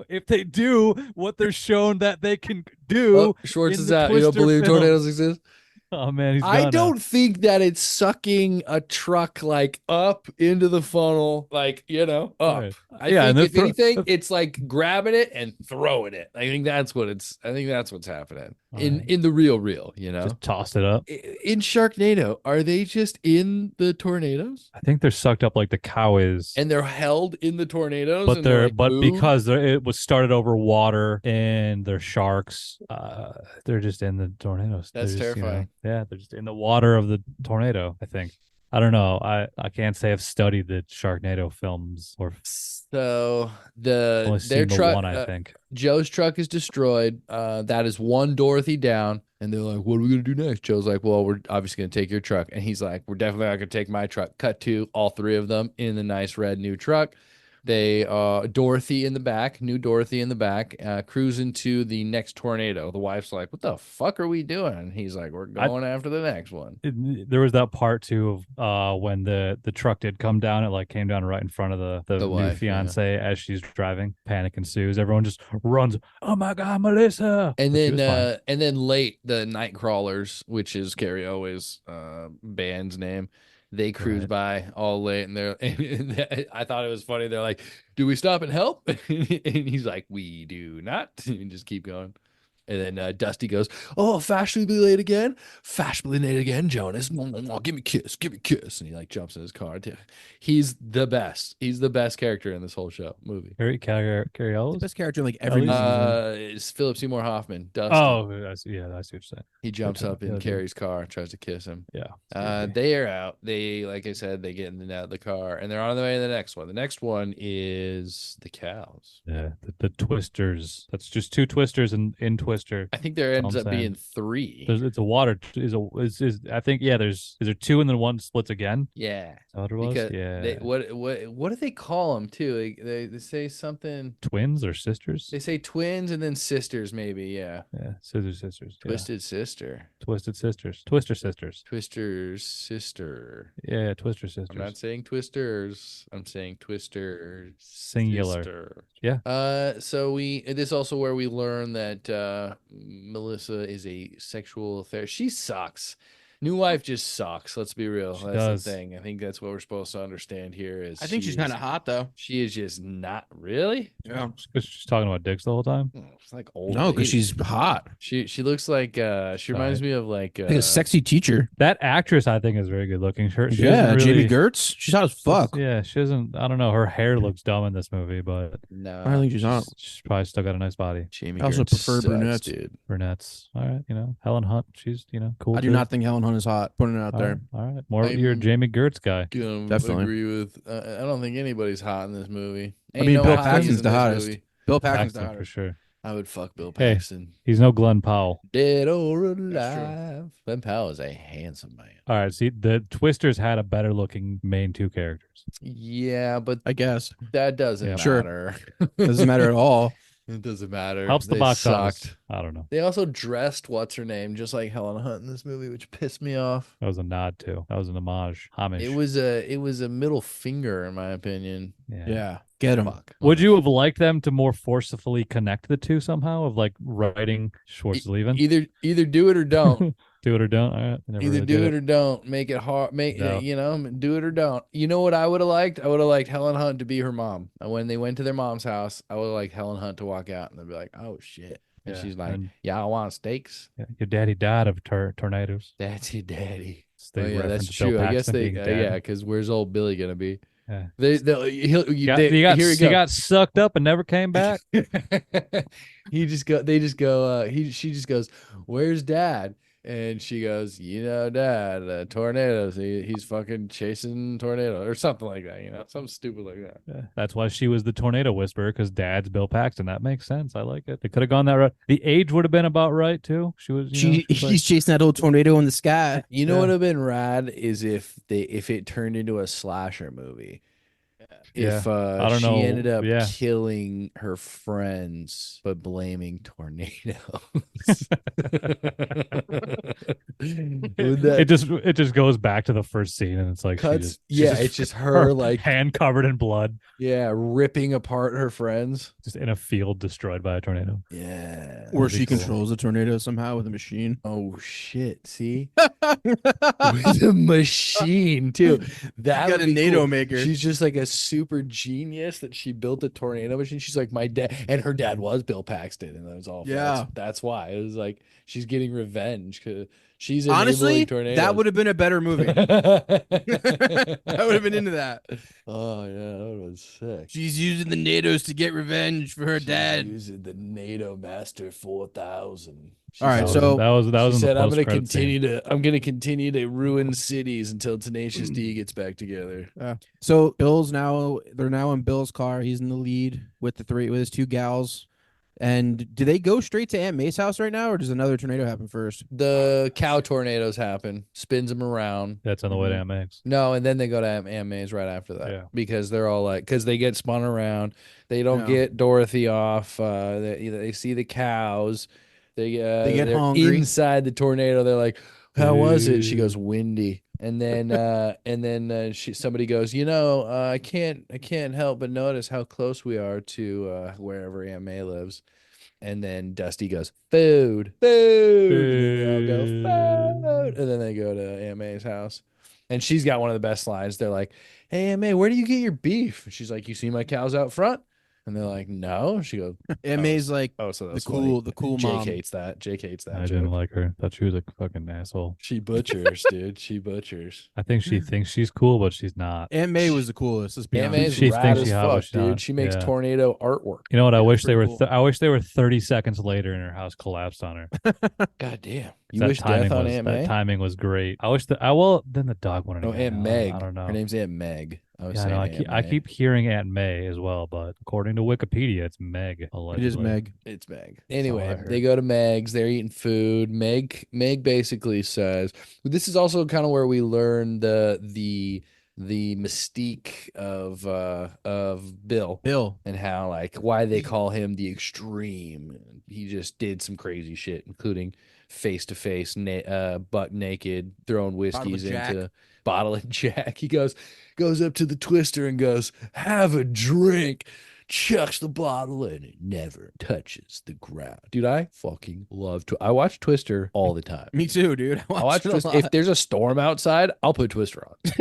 If they do what they're shown that they can do, Oh, Schwartz in is the out. You don't Twister believe film. tornadoes exist? Oh man, he's I gone don't think that it's sucking a truck like up into the funnel, like, up. Right. I Yeah, and think then if anything, it's like grabbing it and throwing it. I think that's what's happening Alright. in the real, just tossed it up. In Sharknado, are they just in the tornadoes I think they're sucked up like the cow is. and they're held in the tornadoes? But And they're like moved? because it was started over water and they're sharks, they're just in the tornadoes. That's They're just, terrifying. they're just in the water of the tornado. I think. I don't know. I can't say I've studied the Sharknado films or So only their seen the truck, one. I think. Joe's truck is destroyed. That is one Dorothy down. And they're like, what are we going to do next? Joe's like, well, we're obviously going to take your truck. And he's like, we're definitely not going to take my truck. Cut to all three of them in the nice red new truck. They, Dorothy in the back, new Dorothy in the back, cruise into the next tornado. The wife's like, what the fuck are we doing? And he's like, we're going after the next one. There was that part too of when the truck did come down. It like came down right in front of the new wife, fiance as she's driving. Panic ensues. Everyone just runs. Oh my god, Melissa! And But she was fine. then late, the Night Crawlers, which is Carrie Elway's band's name, they cruise Right. by all late, and I thought it was funny. They're like, "Do we stop and help?" And he's like, "We do not," and just keep going. And then Dusty goes, "Oh, fashionably late again, Jonas. Give me a kiss, give me a kiss." And he like jumps in his car. He's the best. He's the best character in this whole movie. Carrie The Ellis? best character in like every movie. It's Philip Seymour Hoffman. Dusty. Oh, I see what you're saying. He jumps Good up time. in Yeah, dude. Carrie's car, tries to kiss him. Yeah. They are out. They, like I said, they get in and out of the car, and they're on the way to the next one. The next one is the cows. Yeah, the twisters. That's just two twisters in Twister. I think there That's all ends I'm up saying. being three. It's a water. Is I think is there two and then one splits again? Yeah. Is that what it was? Because Yeah. what do they call them too? They say something. Twins or sisters? They say twins and then sisters, maybe. Yeah. Yeah, scissor sisters. Yeah. Twisted sister. Twisted sisters. Twister sisters. Twister's sister. Yeah, Twister sisters. I'm not saying twisters. I'm saying twister Singular. sister. Yeah. So this is also where we learn that Melissa is a sexual therapist. She sucks. New wife just sucks. Let's be real. She That's does. the thing. I think that's what we're supposed to understand here. Is I think she's kind of hot though. She is just not really. Yeah. Because she's talking about dicks the whole time. It's like old. No, because lady. she's hot. She looks like she reminds me of like Like a sexy teacher. That actress, I think, is very good looking. She Yeah, doesn't Jamie really, Gertz. She's hot as fuck. Yeah, she doesn't. I don't know. Her hair looks dumb in this movie, but No, I don't think she's hot. she's probably still got a nice body. Jamie I also Gertz prefer sucks, brunettes. dude. Brunettes. All right, Helen Hunt. She's cool. I do too. not think Helen Hunt is hot. Putting it out there. All right. More you're a Jamie Gertz guy. Definitely. Agree with. I don't think anybody's hot in this movie. I mean, no Bill hotties Paxton's in the this hottest. movie. Bill Paxton's the Paxton for hottest. sure. I would fuck Bill Hey. Paxton. He's no Glenn Powell. Dead or That's true. alive. Glenn Powell is a handsome man. All right. See, the Twisters had a better looking main two characters. Yeah, but I guess. that doesn't Yeah. Sure. matter. Doesn't matter at all. It doesn't matter. Helps the They box sucked. office. I don't know. They also dressed what's her name just like Helen Hunt in this movie, which pissed me off. That was a nod too. That was an homage. Homage. It was a middle finger in my opinion. Yeah. Get him. Fuck. Would you have liked them to more forcefully connect the two somehow? Of like writing Schwartz is leaving? Either do it or don't. Do it or don't. All right. I never Either really do did it or don't. Make it hard. No. Do it or don't. You know what I would have liked? I would have liked Helen Hunt to be her mom. And when they went to their mom's house, I would have liked Helen Hunt to walk out and they'd be like, "Oh shit!" And Yeah, she's like, and- "Y'all want steaks? Yeah, your daddy died of tornadoes. That's your daddy." It's the Oh yeah, reference that's to Bill true. I guess Paxton they, being dead. yeah, because where's old Billy gonna be? Yeah. He You got sucked up and never came back. She just goes, "Where's Dad?" And she goes, Dad, tornadoes. He's fucking chasing tornado or something like that. Something stupid like that. Yeah, that's why she was the tornado whisperer, because Dad's Bill Paxton. That makes sense. I like it. They could have gone that route. The age would have been about right too. She was. He's chasing that old tornado in the sky. You know what would have been rad is if it turned into a slasher movie. If I don't she know. ended up Yeah. killing her friends but blaming tornadoes. It it just goes back to the first scene, and it's like Cuts. she's It's just her like hand covered in blood, ripping apart her friends. just in a field destroyed by a tornado. Yeah. Or That'd be she cool. controls the tornado somehow with a machine. Oh shit! See, with a machine too. That Got would a be NATO cool. maker. She's just like a super genius that she built a tornado machine. She's like my dad, and her dad was Bill Paxton, and that was all. Yeah. That's why it was like she's getting revenge because she's Honestly, enabling tornadoes. that would have been a better movie. I would have been into that. Oh yeah, that was sick. She's using the NATOs to get revenge for her She's dad. using the NATO Master 4000. All right, That was- so that was She in the said, "I'm going to post-credit scene. continue to ruin cities until Tenacious D gets back together." so they're now in Bill's car. He's in the lead with his two gals. And do they go straight to Aunt May's house right now, or does another tornado happen first? The cow tornadoes happen, spins them around. That's on the way to MX. No, and then they go to Aunt May's right after that. Yeah. Because they're all like, because they get spun around. They don't Yeah. get Dorothy off. They see the cows. They get they're hungry. inside the tornado. They're like, "How was it?" She goes, "Windy." And then somebody goes, I can't help but notice how close we are to wherever Aunt May lives. And then Dusty goes, "Food, food." And they all go, "Food." And then they go to Aunt May's house. And she's got one of the best lines. They're like, "Hey, Aunt May, where do you get your beef?" And she's like, "You see my cows out front?" And they're like, "No." She goes, Aunt May's like "Oh, so that's the cool Jake mom. hates that. Jake hates that I joke. didn't like her. Thought she was a fucking asshole. She butchers, dude. She butchers. I think she thinks she's cool, but she's not. Aunt May was the coolest. Let's be Aunt honest. May's She rad thinks as she hot, but fuck, she's dude. not. She makes Yeah. tornado artwork. You know what? I Yeah, wish they were. pretty cool. I wish they were 30 seconds later and her house collapsed on her. God damn. You That wish death on Aunt that May? timing was great. I wish that. Well, then the dog wanted to. No, get Aunt out. Meg. I don't know. Her name's Aunt Meg. I was Yeah, saying no, Aunt I May. keep hearing Aunt May as well, but according to Wikipedia, it's Meg. It is Allegedly. Meg. It's Meg. all I Anyway, heard. they go to Meg's. They're eating food. Meg basically says, this is also kind of where we learn the mystique of Bill and how, like, why they call him the extreme. He just did some crazy shit, including face to face, butt naked, throwing whiskeys into bottle of Jack. He goes up to the Twister and goes, "Have a drink." Chucks the bottle and it never touches the ground. Dude, I fucking love I watch Twister all the time. Me too, dude. I watch Twister. If there's a storm outside, I'll put Twister on.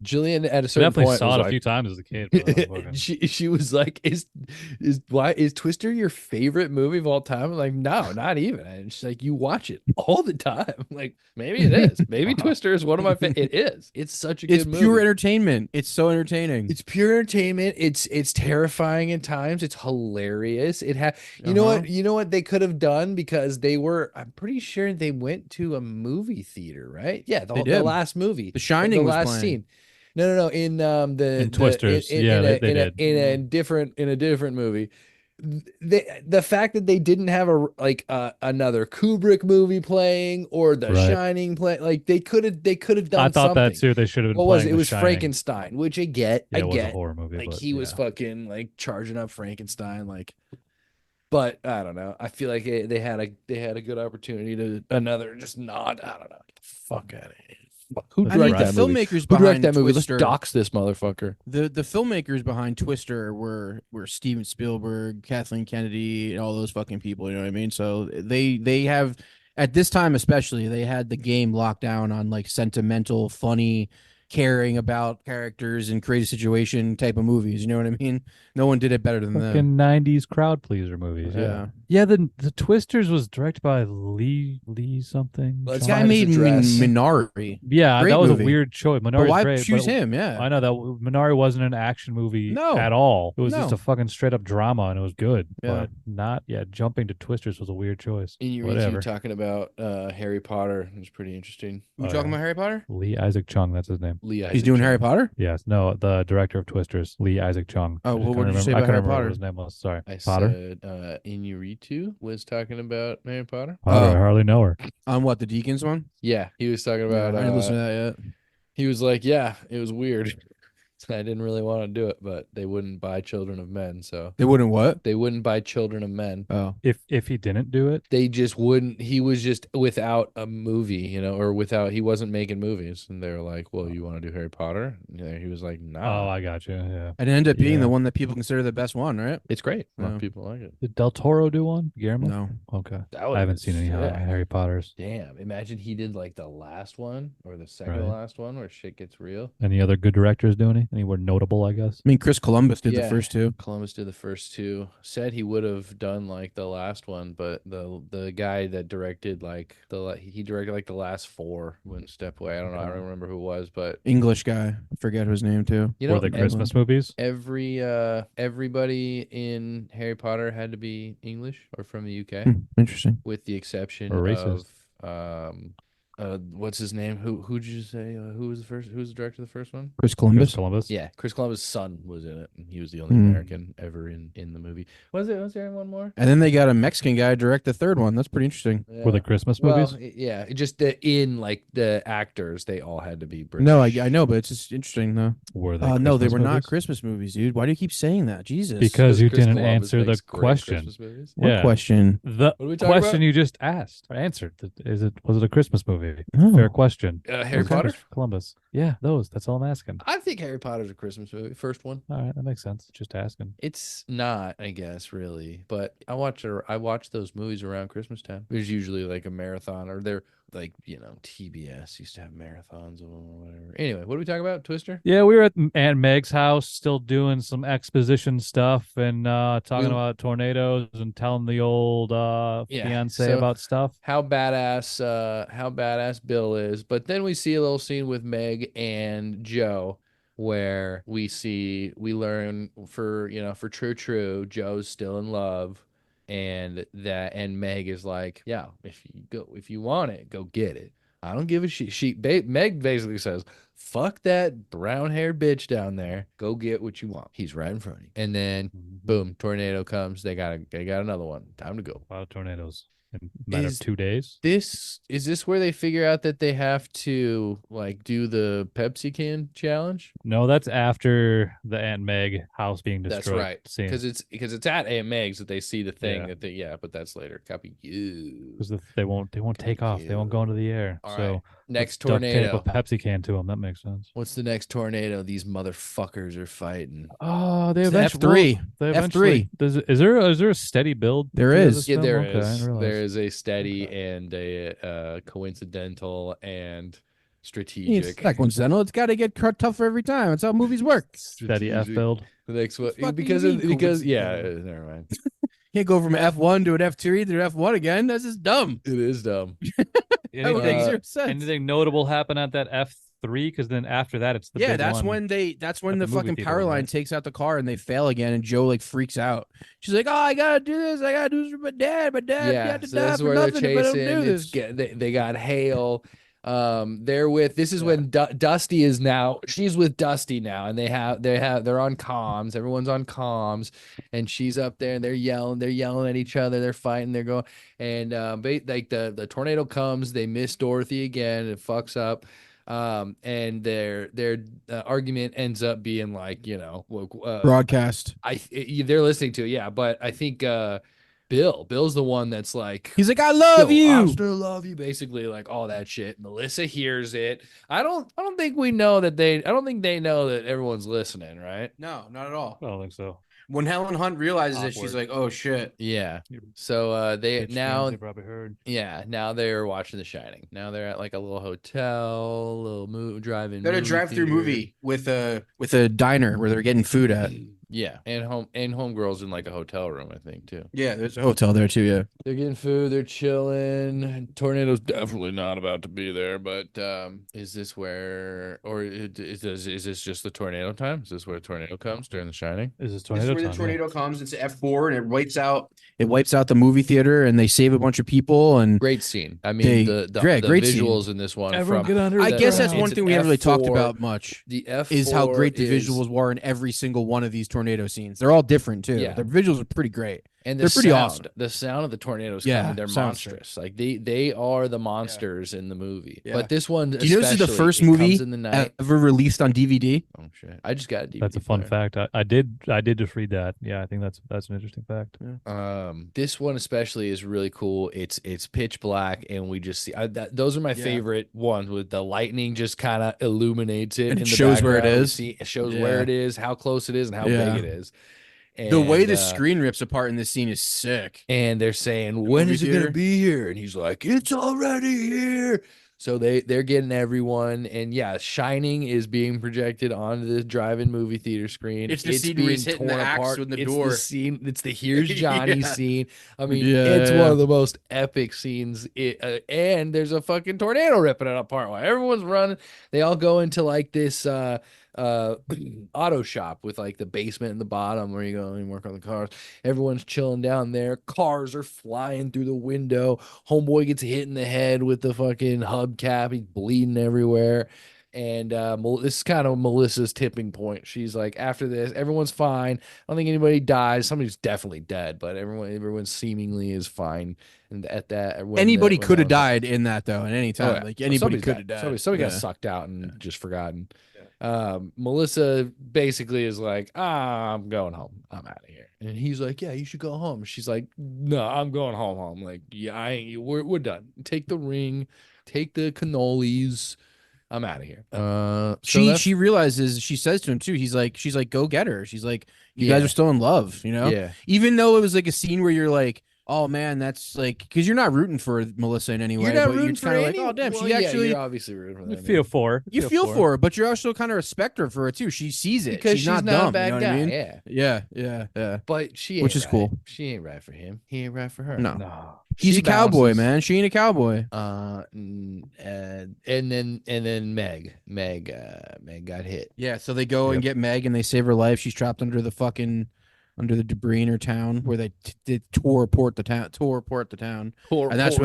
Jillian at a certain Definitely point saw was it a like, few times as a kid. But I was fucking- she was like, is Twister your favorite movie of all time? I'm like, no, not even. And she's like, you watch it all the time. I'm like, maybe it is. Maybe Twister is one of my favorite. It is. It's such a good movie. It's pure entertainment. It's so entertaining. It's pure entertainment. It's terrifying at times. It's hilarious. It had you know what they could have done, because I'm pretty sure they went to a movie theater, right? Yeah, the did. last movie. The Shining the was last playing. scene. No. In Twisters. Yeah, they did. In a different movie. The fact that they didn't have another Kubrick movie playing or The Right. Shining play, like they could have done. I thought that something. too. They should have been. What was playing it? It The was Shining. Frankenstein, which I get. Yeah, I it was a get. horror movie. Like but he was yeah. fucking like charging up Frankenstein, like. But I don't know. I feel like they had a good opportunity to another just nod. I don't know. Get the fuck out of here. Who I I mean, directed the that movie? filmmakers Who directed behind that movie? Twister. Let's dox this motherfucker. The filmmakers behind Twister were Steven Spielberg, Kathleen Kennedy, and all those fucking people. You know what I mean? So they have, at this time especially, they had the game locked down on like sentimental, funny, caring about characters in crazy situation type of movies. You know what I mean? No one did it better than them. Fucking 90s crowd pleaser movies. Yeah. Yeah, the Twisters was directed by Lee something. Let's This Sean- guy find his made address. Minari. Yeah, Great that was movie. a weird choice. But Minari's why great. choose but him? Yeah. I know that Minari wasn't an action movie No. at all. It was just No. a fucking straight up drama, and it was good. Yeah. But not, jumping to Twisters was a weird choice. And you Whatever. were talking about Harry Potter. It was pretty interesting. You Oh, talking yeah. about Harry Potter? Lee Isaac Chung, that's his name. Lee He's Isaac doing Chung. Harry Potter? Yes, no, the director of Twisters, Lee Isaac Chung. Oh, I just what couldn't did you say remember- I about couldn't Harry remember what Potter? his name was. Sorry, I Potter. said Inuritu was talking about Harry Potter. Potter, Oh. I hardly know her. On what, the Deacons one? Yeah, he was talking Yeah, about. I didn't listen to that yet. He was like, "Yeah, it was weird." I didn't really want to do it, but they wouldn't buy Children of Men, so They wouldn't what? they wouldn't buy Children of Men. Oh, If he didn't do it, They just wouldn't. He was just without a movie, or without. He wasn't making movies, and they were like, "Well, you want to do Harry Potter?" And he was like, "Nah." oh, I got you. Yeah. and it ended up being Yeah. the one that people consider the best one, right? It's great. A lot No. of people like it. Did Del Toro do one? Guillermo? No. Okay. That I would've haven't been seen any sick. Harry Potters. Damn! Imagine he did like the last one or the second to Right. last one where shit gets real. Any other good directors do any? Anywhere notable, I guess? I mean, Chris Columbus did the Yeah. first two. Columbus did the first two. Said he would have done like the last one, but the guy that directed he directed like the last four wouldn't step away. I don't know. I don't remember who it was, but English guy. I forget his name too. you Or know, the Christmas movies? everybody in Harry Potter had to be English or from the UK, Interesting. with the exception Or racist. of what's his name? Who'd you say? Who was the first? Who was the director of the first one? Chris Chris Columbus. Columbus? Yeah, Chris Columbus' son was in it, and he was the only Hmm. American ever in the movie. Was there one more? And then they got a Mexican guy direct the third one. That's pretty interesting. Were the Christmas movies? Well, yeah, just the actors, they all had to be British. No, I know, but it's just interesting though. Were they No, they Christmas were not movies? Christmas movies, dude. Why do you keep saying that? Jesus. Because you Chris didn't Columbus answer the makes great question. Christmas movies. What Yeah. question? The What are we talking question about? you just asked or answered. Was it a Christmas movie? Oh. Fair question. Harry Okay. Potter? Christopher Columbus. Yeah, those. That's all I'm asking. I think Harry Potter's a Christmas movie. First one. All right, that makes sense. Just asking. It's not, I guess, really. But I watch those movies around Christmas time. There's usually like a marathon, or they're like, TBS used to have marathons of them or whatever. Anyway, what are we talking about? Twister? Yeah, we were at Aunt Meg's house, still doing some exposition stuff and talking about tornadoes and telling the old fiance so- about stuff. How badass Bill is. But then we see a little scene with Meg and Joe where we learn for true, Joe's still in love, and Meg is like, yeah, if you want it, go get it. I don't give a shit. Meg basically says, fuck that brown-haired bitch down there. Go get what you want. He's right in front of you. And then boom, tornado comes. They got another one. Time to go. A lot of tornadoes in a matter of Is 2 days. Is this where they figure out that they have to like do the Pepsi can challenge? No, that's after the Aunt Meg house being destroyed. That's right. scene. Because it's at Aunt Meg's that they see the thing Yeah. but that's later. Copy you. 'Cause they won't take off. They won't go into the air. All So right. Next let's duct tape tornado. a Pepsi can to them. That makes sense. What's the next tornado these motherfuckers are fighting? Oh, they It's eventually F3. They F3. Is there a steady build? There to is. this Yeah, film? there Okay, I is. didn't realize. There is a steady and a coincidental and strategic. It's not coincidental. It's got to get tougher every time. That's how movies work. Steady F build. The next one Fucking because mean yeah, never mind. Can't go from F1 to an F3 to an F1 again. That's just dumb. It is dumb. That would make Anything, zero sense. anything notable happen at that F3? Because then after that, it's the Yeah, big that's one. when the at fucking the movie theater power one, line right? takes out the car and they fail again, and Joe like freaks out. She's like, "Oh, I gotta do this. I gotta do this for my dad. My dad Yeah, had to so die this is for where they're nothing if I don't chasing. do this." They got hail. This is when Dusty is now. She's with Dusty now, and they're on comms. Everyone's on comms, and she's up there, and they're yelling at each other. They're fighting. They're going, and like the tornado comes. They miss Dorothy again. It fucks up. And their argument ends up being like, Broadcast. they're listening to it, yeah, but I think Bill's the one that's like, He's like, "I love "Yo, you." I still love you," basically, like all that shit. Melissa hears it. I don't think they know that everyone's listening, right? No, not at all. I don't think so. When Helen Hunt realizes it, she's Awkward. like, "Oh shit." Yeah. So they Bitch now fans, they probably heard. yeah, now they're watching The Shining. Now they're at like a little hotel, little drive-in. They're at a movie drive-through theater. movie with a diner where they're getting food at. Yeah, and homegirls in like a hotel room, I think, too. Yeah, there's a hotel there too. Yeah. They're getting food. They're chilling. Tornado's definitely not about to be there. But is this where, or is this just the tornado time? Is this where a tornado comes during The Shining? Is this This tornado is where the time? tornado comes. It's F4 and it wipes out the movie theater and they save a bunch of people and Great scene. I mean, the great scene. visuals in this one. Everyone from get under I the guess that's ground. one It's thing an we haven't really talked F4. about much the F4 is how great the is- visuals were in every single one of these tornado scenes. They're all different too. Yeah. The visuals are pretty great. And They're pretty awesome. The sound of the tornadoes Yeah, coming, they're sounds sick. monstrous. Like they are the monsters in the movie. Yeah. But this one, Do you know this is the especially, first it comes movie in the night. ever released on DVD? Oh shit! I just got a DVD. That's a fun player. fact. I did just read that. Yeah, I think that's an interesting fact. This one especially is really cool. It's pitch black, and we just see those are my favorite ones. With the lightning just kind of illuminates it And in the shows where it background. is. It shows where it is, how close it is, and how big it is. And, the way the screen rips apart in this scene is sick. And they're saying, "When is it going to be here?" And he's like, "It's already here." So they're getting everyone, and yeah, Shining is being projected onto the drive-in movie theater screen. It's the scene where he's hitting the axe with the door. It's the scene. It's the "Here's Johnny" scene. I mean, Yeah, it's yeah. one of the most epic scenes. And there's a fucking tornado ripping it apart while everyone's running. They all go into like this auto shop with like the basement in the bottom where you go and work on the cars. Everyone's chilling down there. Cars are flying through the window. Homeboy gets hit in the head with the fucking hubcap. He's bleeding everywhere. And this is kind of Melissa's tipping point. She's like, after this, everyone's fine. I don't think anybody dies. Somebody's definitely dead, but everyone seemingly is fine. And at that, Anybody could have died in that though at any time. Oh, yeah. Like anybody could have died. died. Somebody got sucked out and just forgotten. Melissa basically is like, I'm going home. I'm out of here. And he's like, yeah, you should go home. She's like, no, I'm going home. Like, yeah, we're done. Take the ring, take the cannolis. I'm out of here. She realizes, she says to him too, she's like, go get her. She's like, you guys are still in love, you know? Yeah. Even though it was like a scene where you're like, oh man, that's like, because you're not rooting for Melissa in any way, but you're kind of like, oh damn, she actually, you're obviously rooting for You that. feel for her. you feel for her, but you're also kind of respect her for it too. She sees it because she's not dumb, a bad you know guy. what I mean? Yeah. But she ain't Which is right. cool. She ain't right for him. He ain't right for her. No. He's a cowboy, man. She ain't a cowboy. And then Meg got hit. Yeah, so they go and get Meg and they save her life. She's trapped under the debris in her town where they tore apart the town. And that's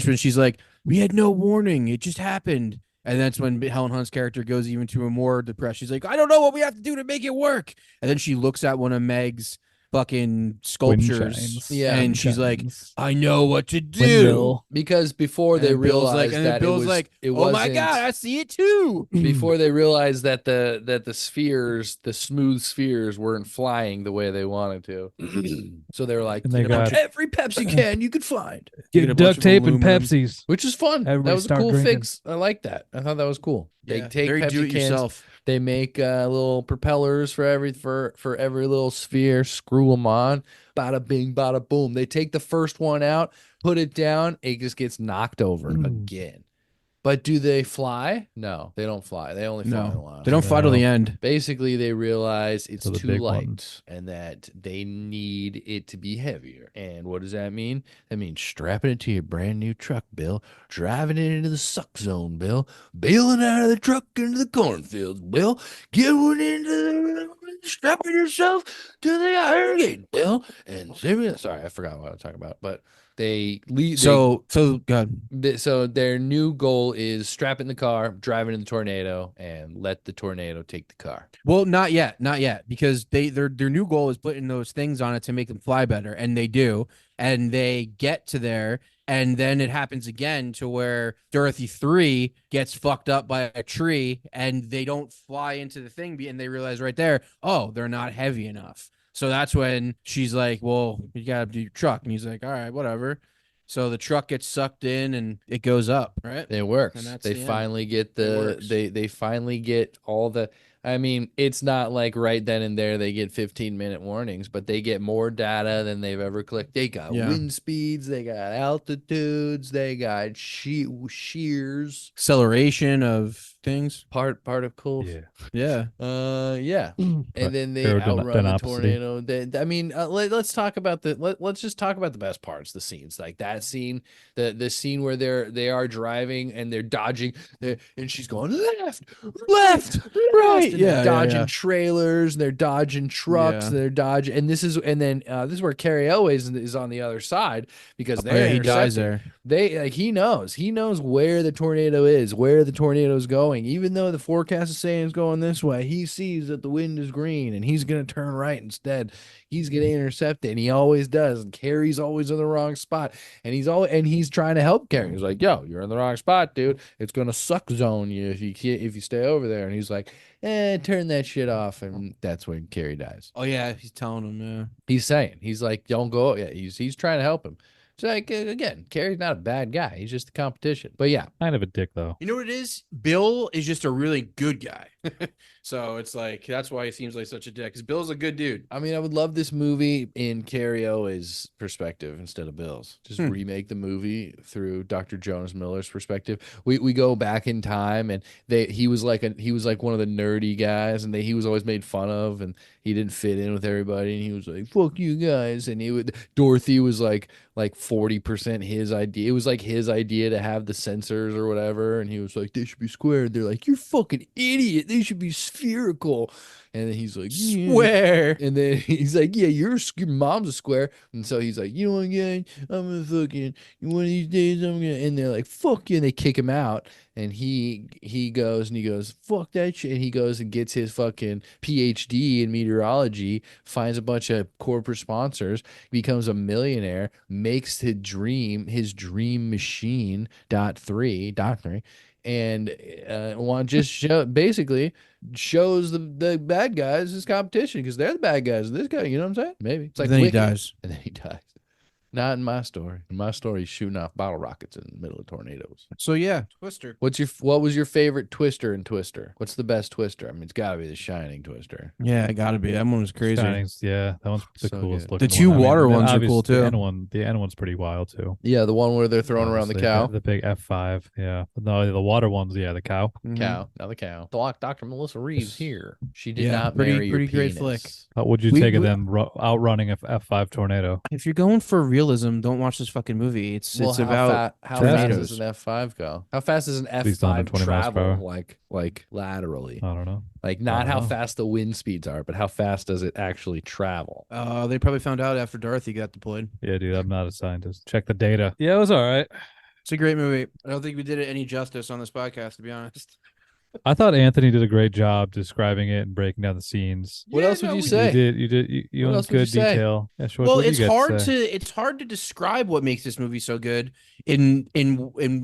when she's like, we had no warning. It just happened. And that's when Helen Hunt's character goes even to a more depressed. She's like, I don't know what we have to do to make it work. And then she looks at one of Meg's fucking sculptures. Yeah. And she's like, I know what to do. Windmill. Because before they realized that Bill's like, oh my God, I see it too. Before they realized that the spheres, the smooth spheres, weren't flying the way they wanted to. So they were like, And they got- every Pepsi can you could find, Get a Get bunch duct of tape and aluminum. Pepsis. which is fun. Everybody That was a start cool drinking. fix. I like that. I thought that was cool. They take very Pepsi do it cans. yourself. They make little propellers for every little sphere. Screw them on. Bada bing, bada boom. They take the first one out, put it down. It just gets knocked over again. But do they fly? No, they don't fly. They only fly in a while. They don't fly till the end. Basically, they realize it's So the too big light ones. and that they need it to be heavier. And what does that mean? That means strapping it to your brand new truck, Bill. Driving it into the suck zone, Bill. Bailing out of the truck into the cornfields, Bill. Going into the... Strapping yourself to the iron gate, Bill. And sorry, I forgot what I was talking about. But they leave... So good. So their new goal is strap it in the car, drive it in the tornado, and let the tornado take the car. Well, not yet, because their new goal is putting those things on it to make them fly better, and they do, and they get to there, and then it happens again to where Dorothy 3 gets fucked up by a tree, and they don't fly into the thing, and they realize right there, oh, they're not heavy enough. So that's when she's like, well, you gotta do your truck, and he's like, all right, whatever. So the truck gets sucked in and it goes up, right? It works. And that's They the end. finally get works. they finally get all the. I mean, it's not like right then and there they get 15-minute warnings, but they get more data than they've ever collected. They got wind speeds, they got altitudes, they got shears. Acceleration of things. Part of cool. Yeah. Yeah. And then they outrun the tornado. I mean, let's talk about let's just talk about the best parts, the scenes. Like that scene, the scene where they are driving and they're dodging and she's going left, right. And they're dodging trailers, and they're dodging trucks, and they're dodging, and this is where Carrie Elways is on the other side because they're he dies intercepting. there. He knows where the tornado is, where the tornado is going. Even though the forecast is saying it's going this way, he sees that the wind is green and he's going to turn right instead. He's going to intercept it, and he always does. And Carrie's always in the wrong spot, and he's trying to help Carrie. He's like, "Yo, you're in the wrong spot, dude. It's going to suck zone you if you stay over there." And he's like, turn that shit off. And that's when Carrie dies. Oh yeah, he's telling him. Yeah. He's like, don't go. Yeah, he's trying to help him. It's like, again, Carrie's not a bad guy. He's just a competition. But yeah. Kind of a dick, though. You know what it is? Bill is just a really good guy. So it's like, that's why he seems like such a dick, because Bill's a good dude. I mean, I would love this movie in Carrie O's perspective instead of Bill's. Just remake the movie through Dr. Jonas Miller's perspective. We go back in time, and he was like one of the nerdy guys, and he was always made fun of, and he didn't fit in with everybody, and he was like, "Fuck you guys," and Dorothy was like 40% his idea. It was like his idea to have the sensors or whatever, and he was like, "They should be square." They're like, "You're fucking idiot. They should be spherical." And then he's like, Square. And then he's like, "Yeah, your mom's a square." And so he's like, "You know what, guy? I'm gonna fucking one of these days I'm gonna." And they're like, "Fuck you!" And they kick him out. And he goes, "Fuck that shit." And he goes and gets his fucking PhD in meteorology, finds a bunch of corporate sponsors, becomes a millionaire, makes his dream machine .3, and basically shows the bad guys his competition, because they're the bad guys. This guy, you know what I'm saying? Maybe it's like Then he Wicked. dies. And then he dies. Not in my story. In my story, he's shooting off bottle rockets in the middle of tornadoes. So yeah, Twister. What was your favorite Twister in Twister? What's the best Twister? I mean, it's got to be the Shining Twister. Yeah, it gotta be. That one was crazy. Shining's, yeah, that one's the So coolest good. looking. The two one. water ones are obviously cool, too. The end one's pretty wild too. Yeah, the one where they're throwing around the Obviously, cow. the big F5. Yeah, no, the water ones. Yeah, the cow. Mhm. Cow, now the cow. Dr. Melissa Reeves here. She did Yeah, not pretty- marry your pretty great penis. flick. How would you We- take of we- them outrunning a F5 tornado? If you're going for realism, don't watch this fucking movie. It's about how fast tornadoes. does an F5 go? How fast does an least 120 F5 miles per travel? hour. Like laterally? I don't know. Like not how know. fast the wind speeds are, but how fast does it actually travel? They probably found out after Dorothy got deployed. Yeah, dude, I'm not a scientist. Check the data. Yeah, it was all right. It's a great movie. I don't think we did it any justice on this podcast, to be honest. I thought Anthony did a great job describing it and breaking down the scenes. What else would you we- say? You What went else would you good say? detail. Yeah, sure. Well, What do it's you got hard say? it's hard to describe what makes this movie so good. In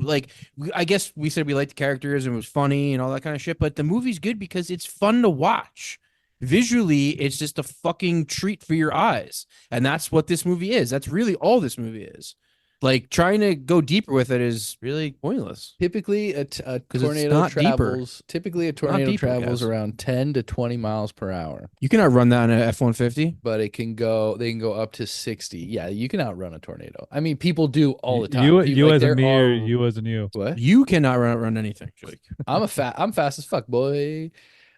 like, I guess we said we liked the characters and it was funny and all that kind of shit, but the movie's good because it's fun to watch. Visually, it's just a fucking treat for your eyes, and that's what this movie is. That's really all this movie is. Like, trying to go deeper with it is really pointless. Typically, a it's tornado not deeper. travels deeper, guys. around 10 to 20 miles per hour, You can outrun that in an F-150. but they can go up to 60. Yeah, you can outrun a tornado. I mean, people do all the time. You, People, you like, as a there mirror, are- you as a you. What? You cannot outrun anything, Jake. I'm fast as fuck, boy.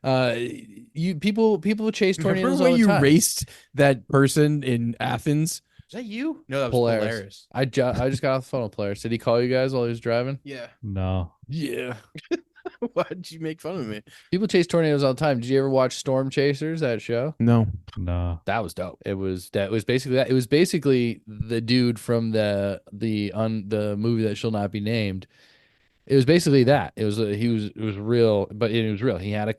People chase tornadoes Remember all when the you time. raced that person in Athens? Is that you? No, that was Polaris. Polaris. I just got off the phone with Polaris. Did he call you guys while he was driving? Yeah. No. Yeah. Why did you make fun of me? People chase tornadoes all the time. Did you ever watch Storm Chasers, that show? No. No. That was dope. It was basically that. It was basically the dude from the movie that shall not be named. It was basically that. It was real, but it was real. He had a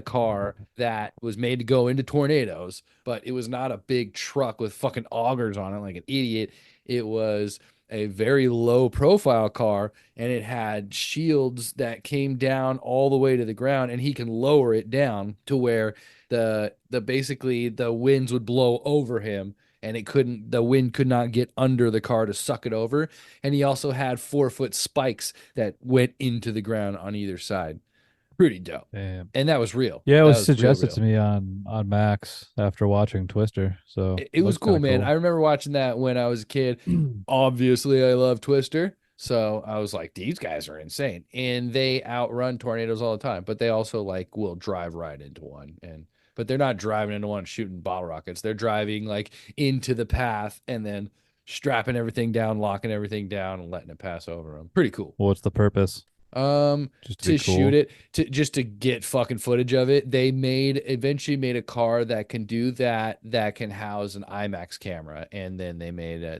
car that was made to go into tornadoes, but it was not a big truck with fucking augers on it like an idiot. It was a very low profile car, and it had shields that came down all the way to the ground, and he can lower it down to where the winds would blow over him, and the wind could not get under the car to suck it over. And he also had 4-foot spikes that went into the ground on either side. Pretty dope. Damn. And that was real. Yeah, it That was real, suggested real. to me on Max after watching Twister. So It was looks cool, kinda man. cool. I remember watching that when I was a kid. Obviously, I love Twister. So I was like, these guys are insane. And they outrun tornadoes all the time, but they also like will drive right into one. But they're not driving into one shooting bottle rockets. They're driving like into the path and then strapping everything down, locking everything down, and letting it pass over them. Pretty cool. What's the purpose? Just To be cool? shoot it, to get fucking footage of it. They eventually made a car that can do that can house an IMAX camera, and then they made a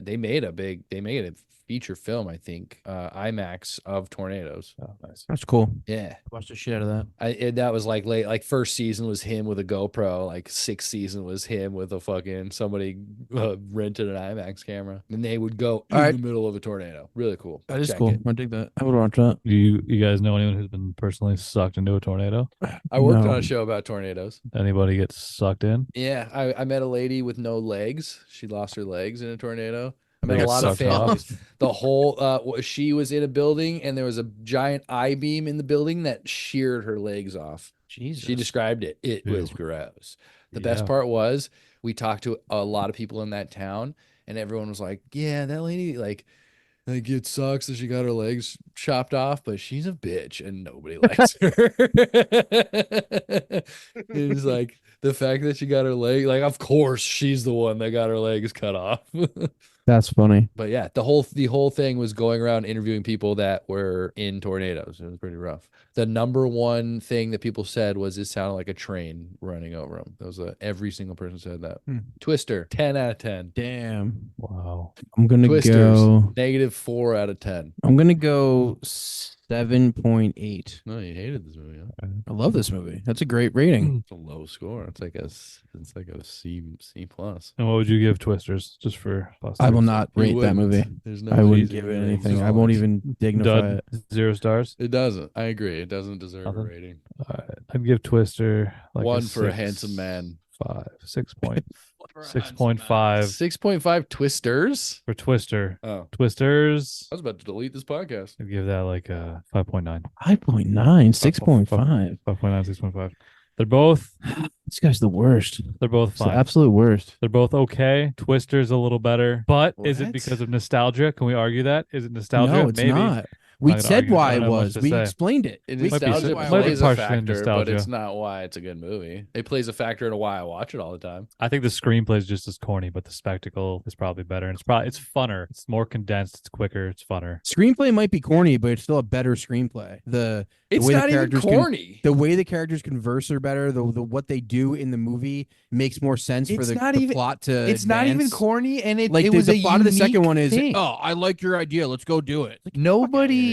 feature film, I think, IMAX of tornadoes. Oh, nice. That's cool. Yeah. Watch the shit out of that. That was like late, like first season was him with a GoPro, like sixth season was him with a fucking somebody rented an IMAX camera, and they would go in the middle of a tornado. Really cool. That is Check cool. it. I dig that. I would watch that. You guys know anyone who's been personally sucked into a tornado? I worked No. on a show about tornadoes. Anybody get sucked in? Yeah, I met a lady with no legs. She lost her legs in a tornado. I They met a got lot of sucked off. families. The whole she was in a building and there was a giant I-beam in the building that sheared her legs off. Jesus. She described it. It was Ew. gross. The best Yeah. part was we talked to a lot of people in that town, and everyone was like, "Yeah, that lady like it sucks that she got her legs chopped off, but she's a bitch and nobody likes her." It was like the fact that she got her leg, like, of course she's the one that got her legs cut off. That's funny. But yeah, the whole thing was going around interviewing people that were in tornadoes. It was pretty rough. The number one thing that people said was it sounded like a train running over them. That was every single person said that. Twister, 10 out of 10. Damn. Wow. I'm gonna Twisters, go. -4 out of 10. I'm gonna go 7.8. No, you hated this movie. Huh? I love this movie. That's a great rating. It's a low score. It's like a C plus. And what would you give Twisters just for I will not You rate that wouldn't. movie. There's no I wouldn't easy give it ratings. anything. I won't even dignify Dud, it. 0 stars. It doesn't. I agree. It doesn't deserve Nothing? a rating. I'd give Twister like 1 for a 6, handsome man. 5, 6.5 6.5 Twisters. for Twister. Oh, Twisters. I was about to delete this podcast. I'd give that like a 5.9. 5.9, 6.5. 5.9, 6.5. They're both This guy's the worst. they're both It's the fine. absolute worst. They're both okay. Twister's a little better. But is it What? because of nostalgia? Can we argue that? Is it nostalgia? No, it's Maybe. not. We I'm not gonna said argue. why I it don't have much was. to We say. explained it. It We Might be nostalgia so- why it might be plays a partially factor, but nostalgia. it's not why it's a good movie. It plays a factor in why I watch it all the time. I think the screenplay is just as corny, but the spectacle is probably better. And it's funner. It's more condensed. It's quicker. It's funner. Screenplay might be corny, but it's still a better screenplay. It's way the not even characters can- corny. The way the characters converse are better. The what they do in the movie makes more sense for It's the, not the even- plot to. It's not even advance. corny, and it Like it the, was the a plot of the second unique one is, thing. oh, I like your idea. Let's go do it. Like, Nobody,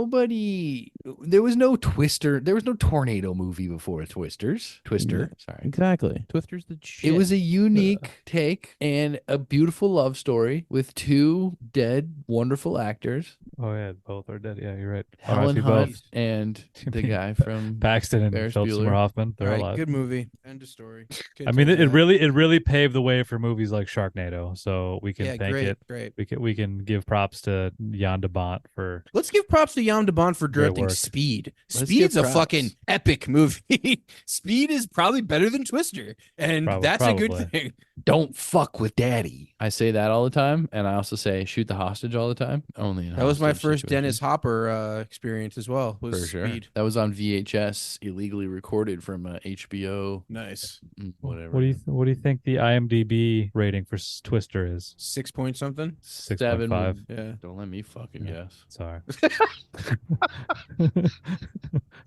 nobody. There was no Twister. There was no tornado movie before Twisters. Twister. Sorry. exactly. Twisters the shit. It was a unique take and a beautiful love story with two dead, wonderful actors, Oh yeah, both are dead. Yeah, you're right. Helen RIP Hunt both. and the guy from. Paxton and Ferris Philip Bueller. Seymour Hoffman. They're All right, alive. good movie. End of story. I mean, it really paved the way for movies like Sharknado. So we can Yeah, thank great, it. great. We can give props to Jan de Bont for Let's give props to Jan de Bont for Great directing work. Speed. Let's Speed's give a props. fucking epic movie. Speed is probably better than Twister, and that's a Probably. good thing. Don't fuck with daddy. I say that all the time, and I also say shoot the hostage all the time. Only in That was my hostage first situations. Dennis Hopper experience as well. Was For sure. Speed. That was on VHS, illegally recorded from HBO. Nice. Whatever. what do you think the IMDb rating for Twister is? 6 point something. 6.5. Yeah. Don't let me fucking Yeah. guess. Sorry.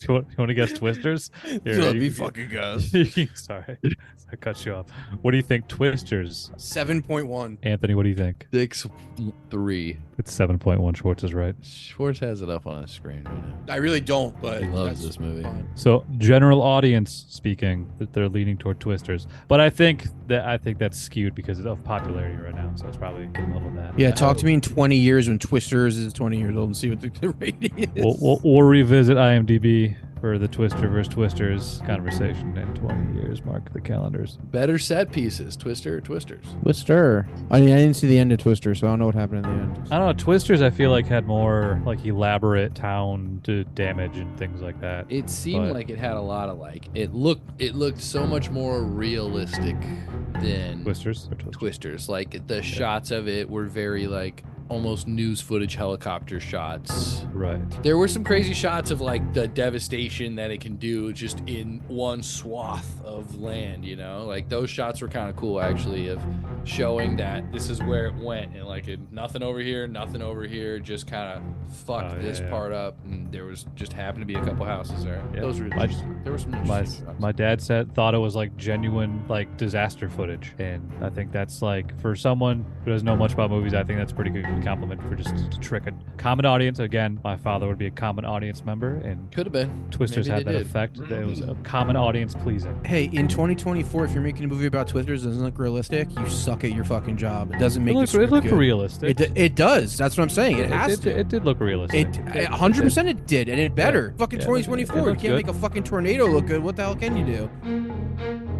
you want to guess Twisters? Here, Let you me can- fucking guess. Sorry, I cut you off. What do you think, Twisters? 7.1. Anthony, what do you think? 6.3. It's 7.1. Schwartz is right. Schwartz has it up on his screen right now. I really don't, but He loves that's this movie. fine. So, general audience speaking, that they're leaning toward Twisters, but I think that's skewed because of popularity right now. So it's probably a little of that. Yeah, talk to me in 20 years when Twisters is 20 years old and see what the rating is. We'll revisit IMDb for the Twister versus Twisters conversation in 20 years. Mark the calendars. Better set pieces, Twister or Twisters? Twister. I didn't see the end of Twister, so I don't know what happened in the end. I don't know. Twisters, I feel like had more like elaborate town to damage and things like that. It seemed But- like it had a lot of like it looked so much more realistic than Twisters or Twisters? Twisters. Like the shots of it were very like almost news footage helicopter shots. Right. There were some crazy shots of like the devastation that it can do just in one swath of land, you know? Like those shots were kind of cool actually of showing that this is where it went, and like nothing over here, just kind of fucked this part up, and there was just happened to be a couple houses there. Yeah. Those were there was some interesting shots. My dad thought it was like genuine like disaster footage, and I think that's like for someone who doesn't know much about movies, I think that's a pretty good compliment for just to trick a common audience. Again, my father would be a common audience member, and Could have been. Twisters Maybe had they that did. effect. That it was a common audience pleasing. Hey, in 2024, if you're making a movie about Twisters that doesn't look realistic, you suck at your fucking job. It doesn't make It looked good. realistic. It does. That's what I'm saying. It has to. It did look realistic. 100% it did, and it better. Fucking Yeah, 2024. it You looked can't good. make a fucking tornado look good. What the hell can you do?